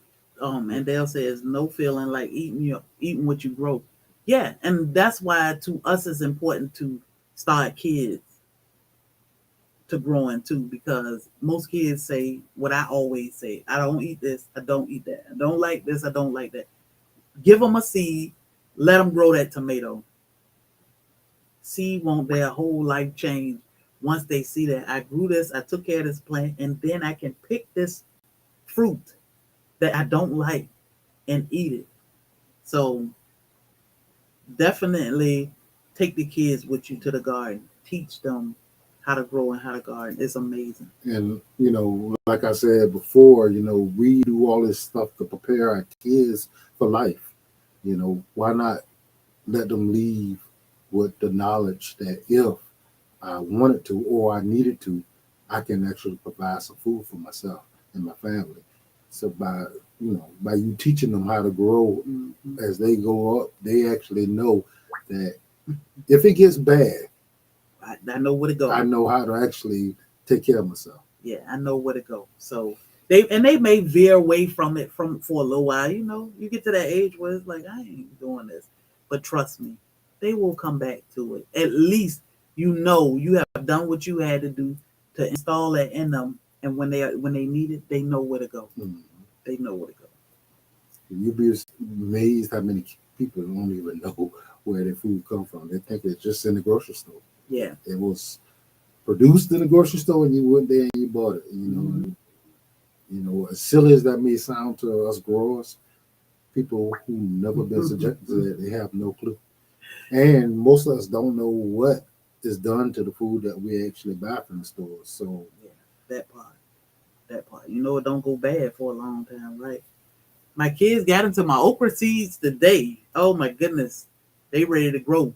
Mandel says no feeling like eating what you grow. Yeah, and that's why to us it's important to start kids to growing too, because most kids say what I always say: I don't eat this, I don't eat that, I don't like this, I don't like that. Give them a seed, let them grow that tomato. Seed won't their whole life change once they see that I grew this, I took care of this plant, and then I can pick this fruit that I don't like and eat it. So definitely take the kids with you to the garden. Teach them how to grow and how to garden. It's amazing. And, like I said before, we do all this stuff to prepare our kids for life. Why not let them leave with the knowledge that if I wanted to or I needed to, I can actually provide some food for myself and my family. So by you teaching them how to grow, as they go up, they actually know that if it gets bad, I know where to go. I know how to actually take care of myself. Yeah, I know where to go. So they may veer away from it for a little while. You get to that age where it's like, I ain't doing this. But trust me, they will come back to it. At least you have done what you had to do to install that in them, and when they need it, they know where to go. Mm-hmm. They know where to go. You'd be amazed how many people don't even know where their food comes from. They think it's just in the grocery store. Yeah, it was produced in the grocery store, and you went there and you bought it. Mm-hmm. As silly as that may sound to us growers, people who never been subjected to that, they have no clue. And most of us don't know what is done to the food that we actually buy from the stores. So yeah, that part. It don't go bad for a long time, right? My kids got into my okra seeds today. Oh my goodness, they ready to grow.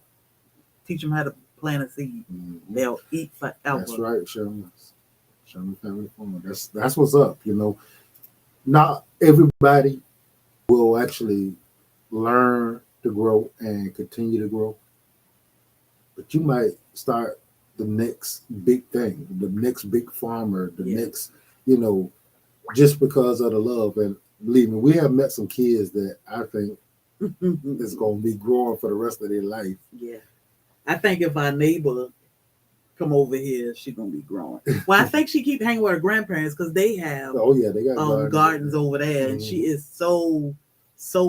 Teach them how to plant a seed. Mm-hmm. They'll eat forever. That's right, Sherman Family Farm. That's what's up. Not everybody will actually learn to grow and continue to grow, but you might start the next big thing, the next big farmer, the next, just because of the love. And believe me, we have met some kids that I think is going to be growing for the rest of their life. Yeah. I think if our neighbor come over here, she's going to be growing. Well, I think she keep hanging with her grandparents because they have they got gardens over there. Mm-hmm. And she is so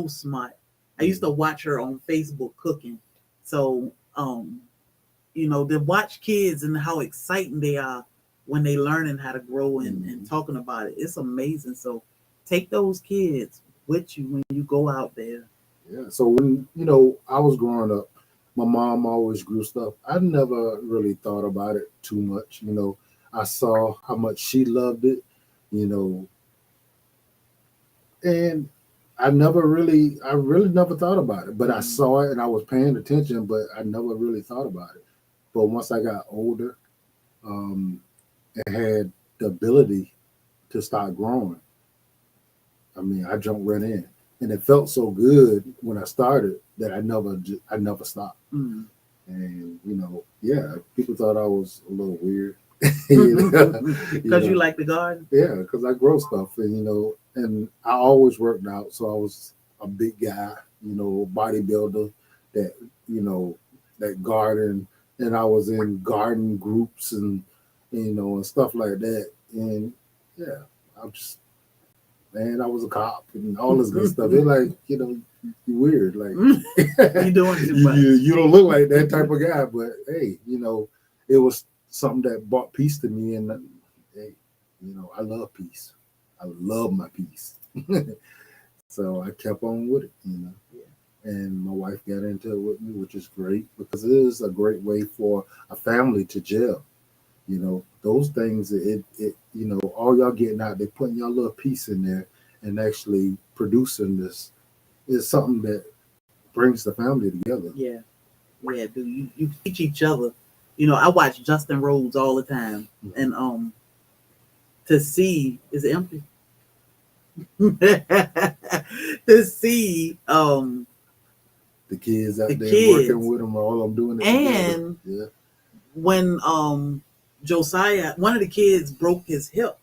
smart. I used to watch her on Facebook cooking. So, to watch kids and how exciting they are when they learning how to grow and talking about it. It's amazing. So take those kids with you when you go out there. Yeah. So when, I was growing up, my mom always grew stuff. I never really thought about it too much. I saw how much she loved it, and I really never thought about it. But I saw it and I was paying attention, but I never really thought about it. But once I got older, and had the ability to start growing, I jumped right in, and it felt so good when I started that I never stopped. Mm. And people thought I was a little weird because you like the garden. Yeah, because I grow stuff, and and I always worked out, so I was a big guy, bodybuilder that that garden, and I was in garden groups and and stuff like that, and I just man, I was a cop and all this good stuff. They're like, you know, you weird. Like, you doing too much. You don't look like that type of guy. But hey, you know, it was something that brought peace to me. And hey, you know, I love peace. I love my peace. So I kept on with it, you know. And my wife got into it with me, which is great because it is a great way for a family to gel. You know, those things, it you know, all y'all getting out there, putting y'all little piece in there and actually producing this is something that brings the family together. Yeah. Yeah, dude. You teach each other. You know, I watch Justin Rhodes all the time. Mm-hmm. And to see is it empty? To see the kids out the there kids. working with them, all I'm doing it and together. Yeah. When Josiah, one of the kids broke his hip,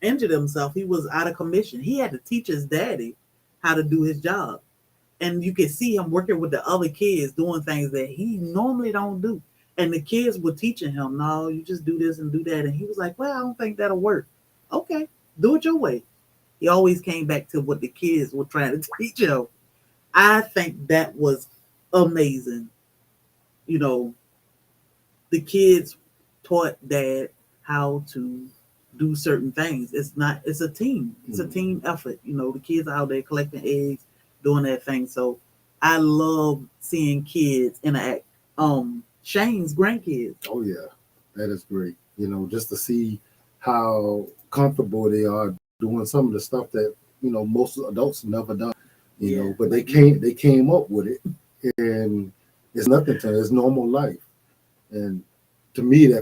injured himself, he was out of commission. He had to teach his daddy how to do his job. And you could see him working with the other kids doing things that he normally don't do. And the kids were teaching him, no, you just do this and do that. And he was like, well, I don't think that'll work. Okay, do it your way. He always came back to what the kids were trying to teach him. I think that was amazing. You know, the kids taught dad how to do certain things. It's a team. It's a team effort. You know, the kids are out there collecting eggs, doing that thing. So I love seeing kids interact. Shane's grandkids. Oh yeah, that is great. You know, just to see how comfortable they are doing some of the stuff that, you know, most adults never done. You know, but they came up with it, and it's nothing to it's normal life. And to me,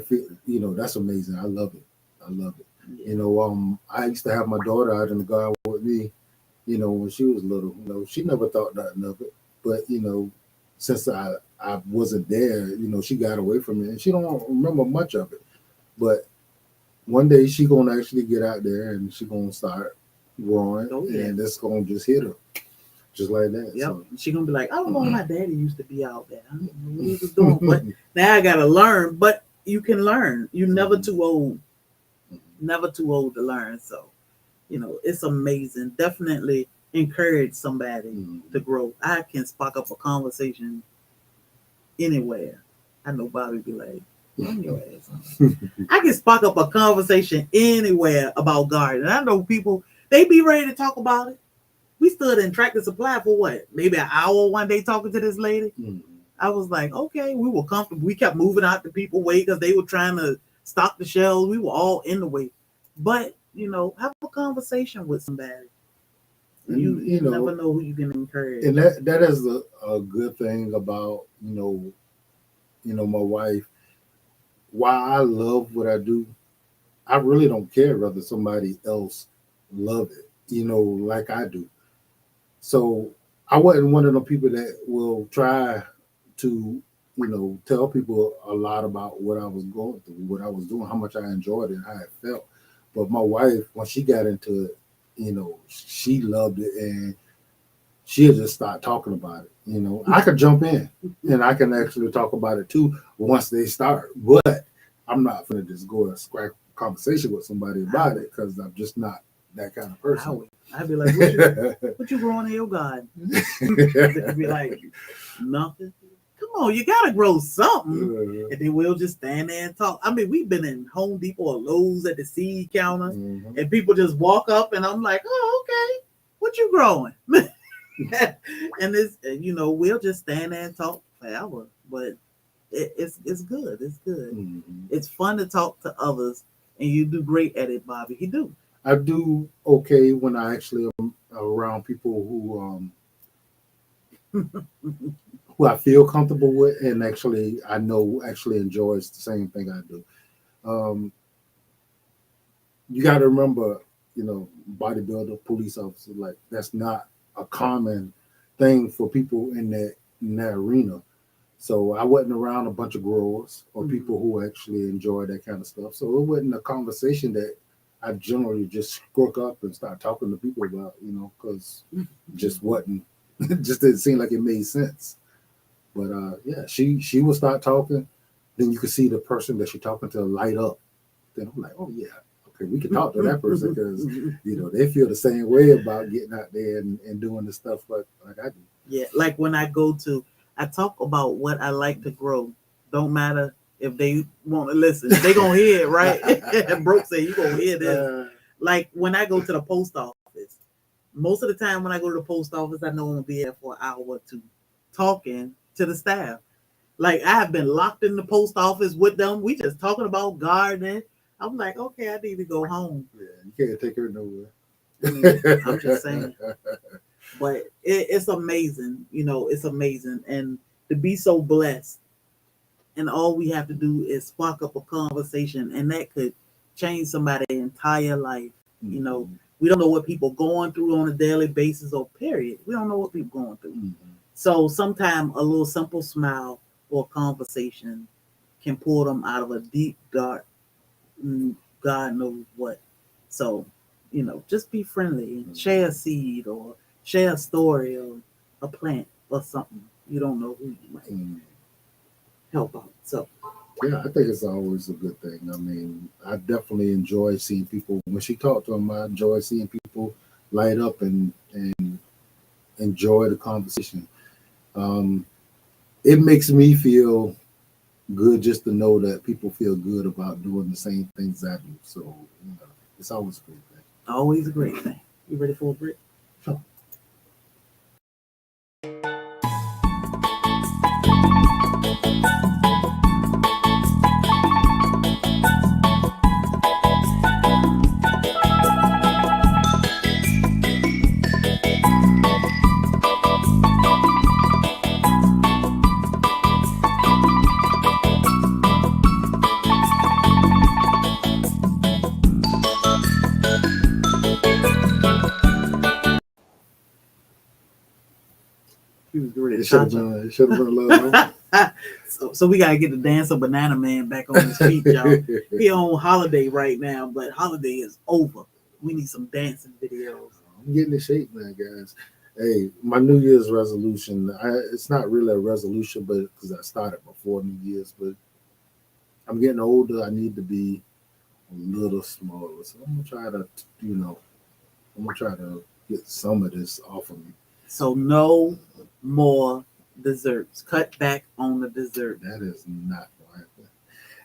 you know, that's amazing. I love it. I love it. Yeah. You know, I used to have my daughter out in the garden with me. You know, when she was little. You know, she never thought nothing of it. But you know, since I wasn't there, you know, she got away from it, and she don't remember much of it. But one day she gonna actually get out there, and she gonna start growing, and it's gonna just hit her. Just like that. Yep. So. She's gonna be like, I don't know, my daddy used to be out there. I don't know what he was doing. But now I gotta learn. But you can learn. You're never too old. Never too old to learn. So, you know, it's amazing. Definitely encourage somebody to grow. I can spark up a conversation anywhere. I know Bobby be like, run your ass on. I can spark up a conversation anywhere about gardening. I know people, they be ready to talk about it. We stood in Tractor Supply for what? Maybe an hour one day talking to this lady. I was like, okay, we were comfortable. We kept moving out the people's way because they were trying to stock the shelves. We were all in the way. But, you know, have a conversation with somebody. You know, never know who you can encourage. And that is a good thing about, you know, my wife. While I love what I do, I really don't care whether somebody else love it, you know, like I do. So I wasn't one of the people that will try to, you know, tell people a lot about what I was going through, what I was doing, how much I enjoyed it, how it felt. But my wife, when she got into it, you know, she loved it, and she'll just start talking about it. You know, I could jump in and I can actually talk about it too once they start. But I'm not going to just go and scrap conversation with somebody about it because I'm just not that kind of person. I'd be like, what you growing in your garden? They'd be like, nothing. Come on, you gotta grow something. And then we'll just stand there and talk. I mean, we've been in Home Depot or Lowe's at the seed counter, and people just walk up, and I'm like, oh, okay, what you growing? And it's, you know, we'll just stand there and talk forever. But it's good. It's good. It's fun to talk to others, and you do great at it, Bobby. You do. I do okay when I actually am around people who I feel comfortable with, and actually I know actually enjoys the same thing I do. You got to remember, you know, bodybuilder, police officer, like that's not a common thing for people in that arena. So I wasn't around a bunch of growers or people who actually enjoy that kind of stuff. So it wasn't a conversation that I generally just crook up and start talking to people about, you know, because just wasn't, just didn't seem like it made sense. But yeah, she will start talking. Then you can see the person that she's talking to light up. Then I'm like, oh yeah, because we can talk to that person because they feel the same way about getting out there and doing the stuff like I do. Yeah, like when I talk about what I like to grow. Don't matter if they want to listen. They gonna hear it, right? And Brooke said you gonna hear this. Like when I go to the post office, most of the time when I go to the post office, I know I'm gonna be there for an hour or two talking to the staff. Like I have been locked in the post office with them. We just talking about gardening. I'm like, okay, I need to go home. Yeah, you can't take her nowhere. I'm just saying. But it's amazing, it's amazing. And to be so blessed. And all we have to do is spark up a conversation, and that could change somebody's entire life. Mm-hmm. We don't know what people going through on a daily basis or period. We don't know what people going through. Mm-hmm. So sometimes a little simple smile or conversation can pull them out of a deep, dark, God knows what. So, just be friendly and share a seed or share a story or a plant or something. You don't know who you might help out. So yeah, I think it's always a good thing. I mean, I definitely enjoy seeing people. When she talked to them, I enjoy seeing people light up and enjoy the conversation. It makes me feel good just to know that people feel good about doing the same things I do. So, it's always a great thing. Always a great thing. You ready for a break? Sure. It should have been a little. So we gotta get the Dancer Banana Man back on his feet, y'all. He on holiday right now, but holiday is over. We need some dancing videos. I'm getting in shape now, guys. Hey, my New Year's resolution. It's not really a resolution, but because I started before New Year's, but I'm getting older. I need to be a little smaller. So I'm gonna try to get some of this off of me. So no more desserts. Cut back on the dessert. That is not going to happen.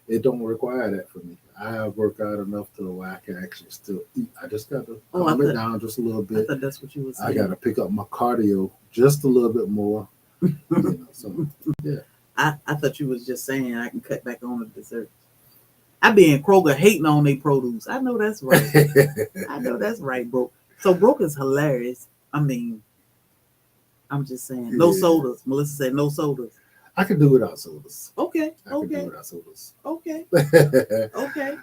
It don't require that for me. I work out enough to where I can actually still eat. I just got to calm it down just a little bit. I thought that's what you were saying. I got to pick up my cardio just a little bit more. So yeah. I thought you was just saying I can cut back on the dessert. I be in Kroger hating on their produce. I know that's right. I know that's right, Brooke. So Brooke is hilarious. I mean, I'm just saying, no sodas. Melissa said no sodas. I can do without sodas. Okay. I can do without sodas. Okay. Okay.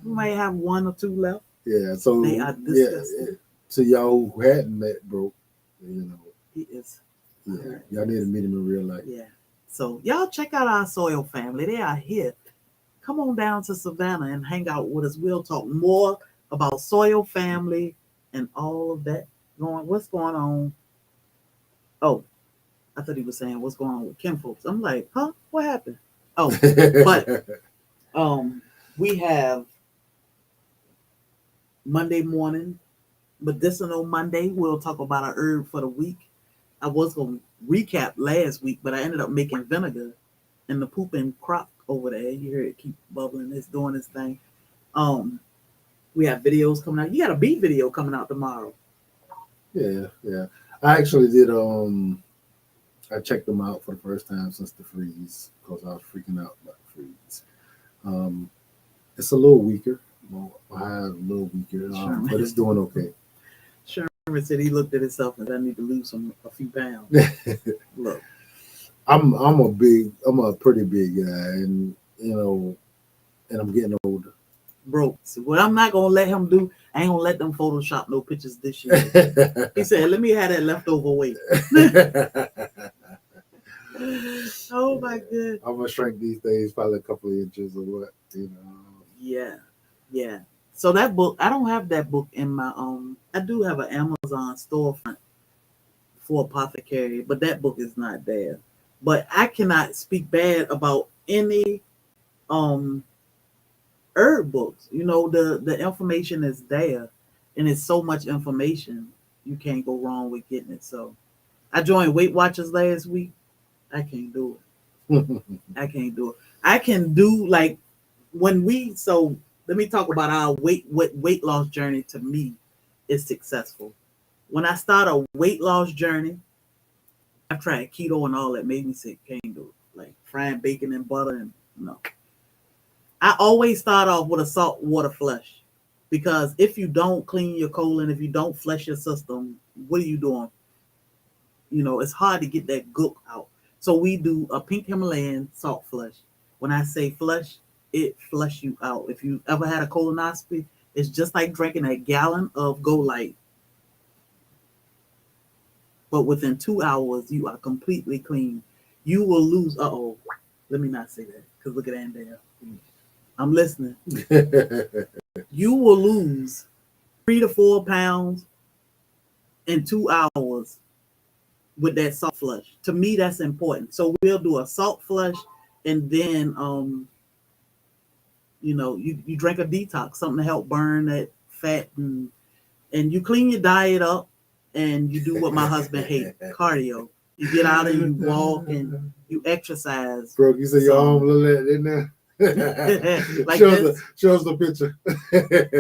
We might have one or two left. Yeah. So they are disgusting. So y'all who hadn't met Brooke, he is. Yeah. Y'all need to meet him in real life. Yeah. So y'all check out our SoilFamily. They are here. Come on down to Savannah and hang out with us. We'll talk more about SoilFamily and all of that what's going on. Oh, I thought he was saying what's going on with Kim folks. I'm like, huh? What happened? Oh, but we have Monday morning, medicinal Monday. We'll talk about our herb for the week. I was going to recap last week, but I ended up making vinegar in the pooping crock over there. You hear it keep bubbling. It's doing its thing. We have videos coming out. You got a bee video coming out tomorrow. Yeah. I actually did. I checked them out for the first time since the freeze because I was freaking out about the freeze. It's a little weaker. Well, I have a little weaker, but it's doing okay. Sherman said he looked at himself and I need to lose a few pounds. Look, I'm a pretty big guy, and and I'm getting older. Broke. So what I'm not gonna let him do, I ain't gonna let them Photoshop no pictures this year. He said, "Let me have that leftover weight." Oh my god! I'm gonna shrink these days, probably a couple of inches or what, Yeah. So that book, I don't have that book in my I do have an Amazon storefront for apothecary, but that book is not there. But I cannot speak bad about any herb books. You know, the information is there, and it's so much information. You can't go wrong with getting it. So I joined Weight Watchers last week. I can't do it. I can't do it. I can do like when we. So let me talk about our weight loss journey. To me, is successful. When I start a weight loss journey, I've tried keto and all that, made me sick. Can't do it. Like frying bacon and butter and no. I always start off with a salt water flush, because if you don't clean your colon, if you don't flush your system, what are you doing? You know, it's hard to get that gook out. So we do a pink Himalayan salt flush. When I say flush, it flush you out. If you ever had a colonoscopy, it's just like drinking a gallon of Go Light. But within 2 hours, you are completely clean. You will lose. Let me not say that, because look at Andale. I'm listening. You will lose 3 to 4 pounds in 2 hours with that salt flush. To me, that's important. So we'll do a salt flush, and then you drink a detox, something to help burn that fat, and you clean your diet up, and you do what my husband hates, cardio. You get out and you walk and you exercise. Bro, you say your arm look like that in there? Like show us the picture.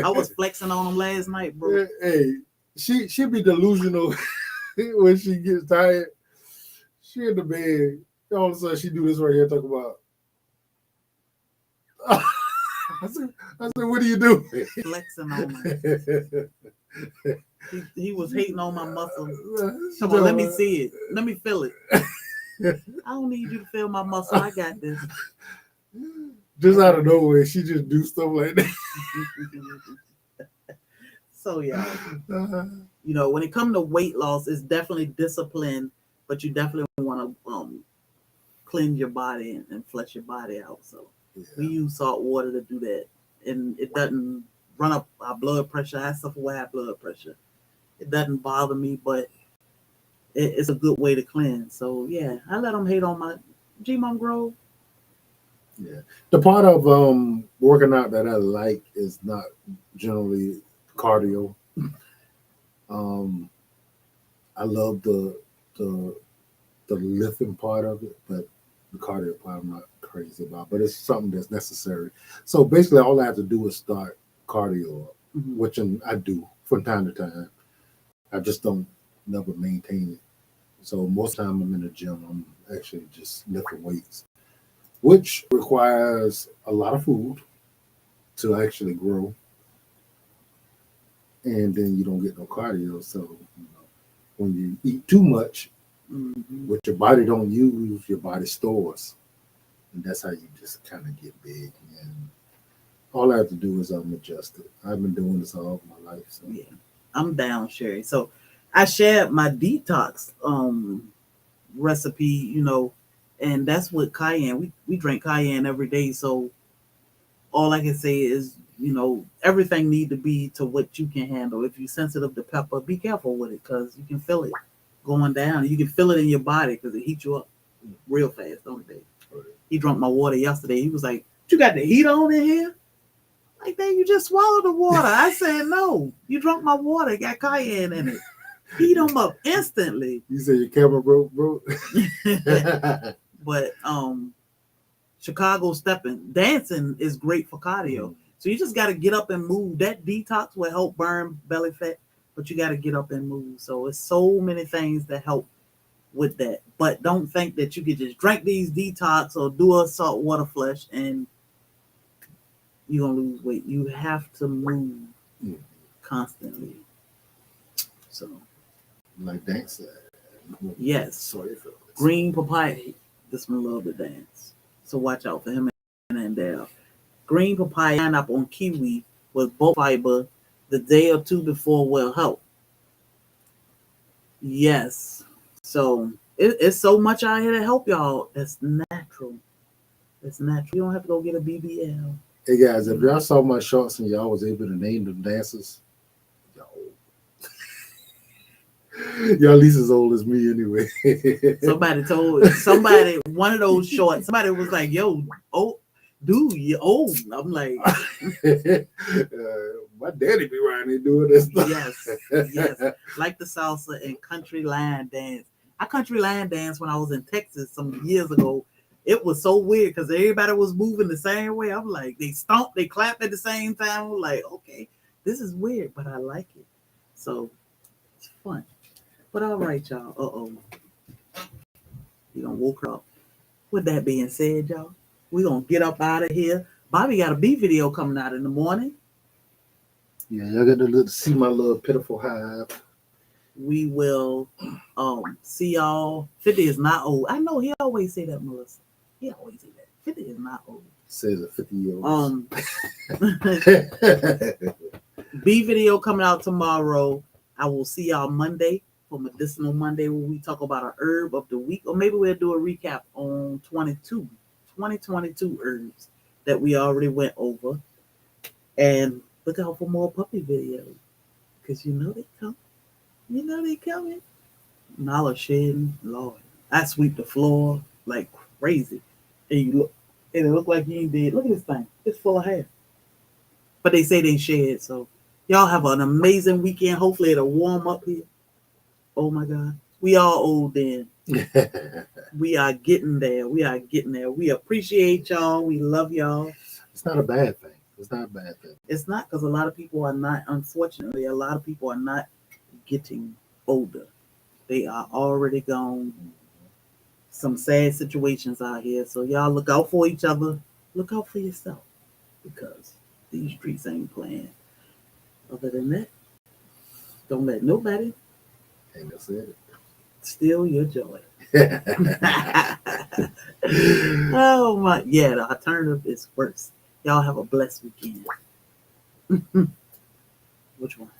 I was flexing on him last night, bro. Hey, she be delusional when she gets tired. She in the bed. All of a sudden she do this right here, talk about. I said, what do you do? Flexing on me. He was hating on my muscles. Come on, let me see it. Let me feel it. I don't need you to feel my muscle. I got this. Just out of nowhere, she just do stuff like that. So yeah, when it comes to weight loss, it's definitely discipline, but you definitely want to cleanse your body and flush your body out. So we use salt water to do that, and it doesn't run up our blood pressure. I suffer with high blood pressure. It doesn't bother me, but it's a good way to cleanse. So yeah, I let them hate on my G-Mom Grove. Yeah, the part of working out that I like is not generally cardio. I love the lifting part of it, but the cardio part I'm not crazy about. But it's something that's necessary. So basically, all I have to do is start cardio up, which I do from time to time. I just don't never maintain it. So most of the time I'm in the gym, I'm actually just lifting weights, which requires a lot of food to actually grow. And then you don't get no cardio. So when you eat too much, what your body don't use, your body stores. And that's how you just kind of get big. And all I have to do is adjust it. I've been doing this all my life. So yeah, I'm down, Sherry. So I shared my detox recipe, and that's with cayenne. We drink cayenne every day. So all I can say is, everything need to be to what you can handle. If you're sensitive to pepper, be careful with it, because you can feel it going down. You can feel it in your body because it heats you up real fast, don't it? He drank my water yesterday. He was like, "You got the heat on in here?" Like, "Dang, you just swallowed the water." I said, "No, you drank my water. It got cayenne in it." Heat them up instantly. You say your camera broke, bro? But Chicago dancing is great for cardio. So you just got to get up and move. That detox will help burn belly fat, but you got to get up and move. So it's so many things that help with that. But don't think that you could just drink these detox or do a salt water flush and you're going to lose weight. You have to move constantly. So, like dance. Yes. Green papaya. This one love to dance. So watch out for him and Dale. Green papaya, pineapple, and kiwi with both fiber the day or two before will help. Yes. So it's so much out here to help y'all. It's natural. It's natural. You don't have to go get a BBL. Hey guys, if y'all saw my shorts and y'all was able to name the dancers, y'all at least as old as me anyway. Somebody one of those shorts, somebody was like, "Yo, dude, you're old. I'm like, my daddy be around here doing this stuff. yes, like the salsa and country line dance. I country line dance when I was in Texas some years ago. It was so weird because everybody was moving the same way. I'm like, they stomped, they clapped at the same time. I'm like, okay, this is weird, but I like it. So it's fun. But all right, y'all. You done woke up. With that being said, y'all, we gonna get up out of here. Bobby got a B video coming out in the morning. Yeah, y'all got to see my little pitiful hive. We will see y'all. 50 is not old. I know he always say that, Melissa. He always say that. 50 is not old. Says a 50-year-old. B video coming out tomorrow. I will see y'all Monday for Medicinal Monday where we talk about our herb of the week. Or maybe we'll do a recap on 2022 herbs that we already went over. And look out for more puppy videos. Because you know they come. You know they coming. Nala shedding, Lord. I sweep the floor like crazy. And you look, and it look like you ain't dead. Look at this thing. It's full of hair. But they say they shed. So y'all have an amazing weekend. Hopefully it'll warm up here. Oh my God. We all old then. We are getting there. We are getting there. We appreciate y'all. We love y'all. It's not a bad thing. It's not a bad thing. It's not, because a lot of people are not, unfortunately, a lot of people are not getting older. They are already gone. Some sad situations out here. So y'all look out for each other. Look out for yourself. Because these streets ain't playing. Other than that, don't let nobody steal your joy. Oh my, yeah, the alternative is worse. Y'all have a blessed weekend. Which one?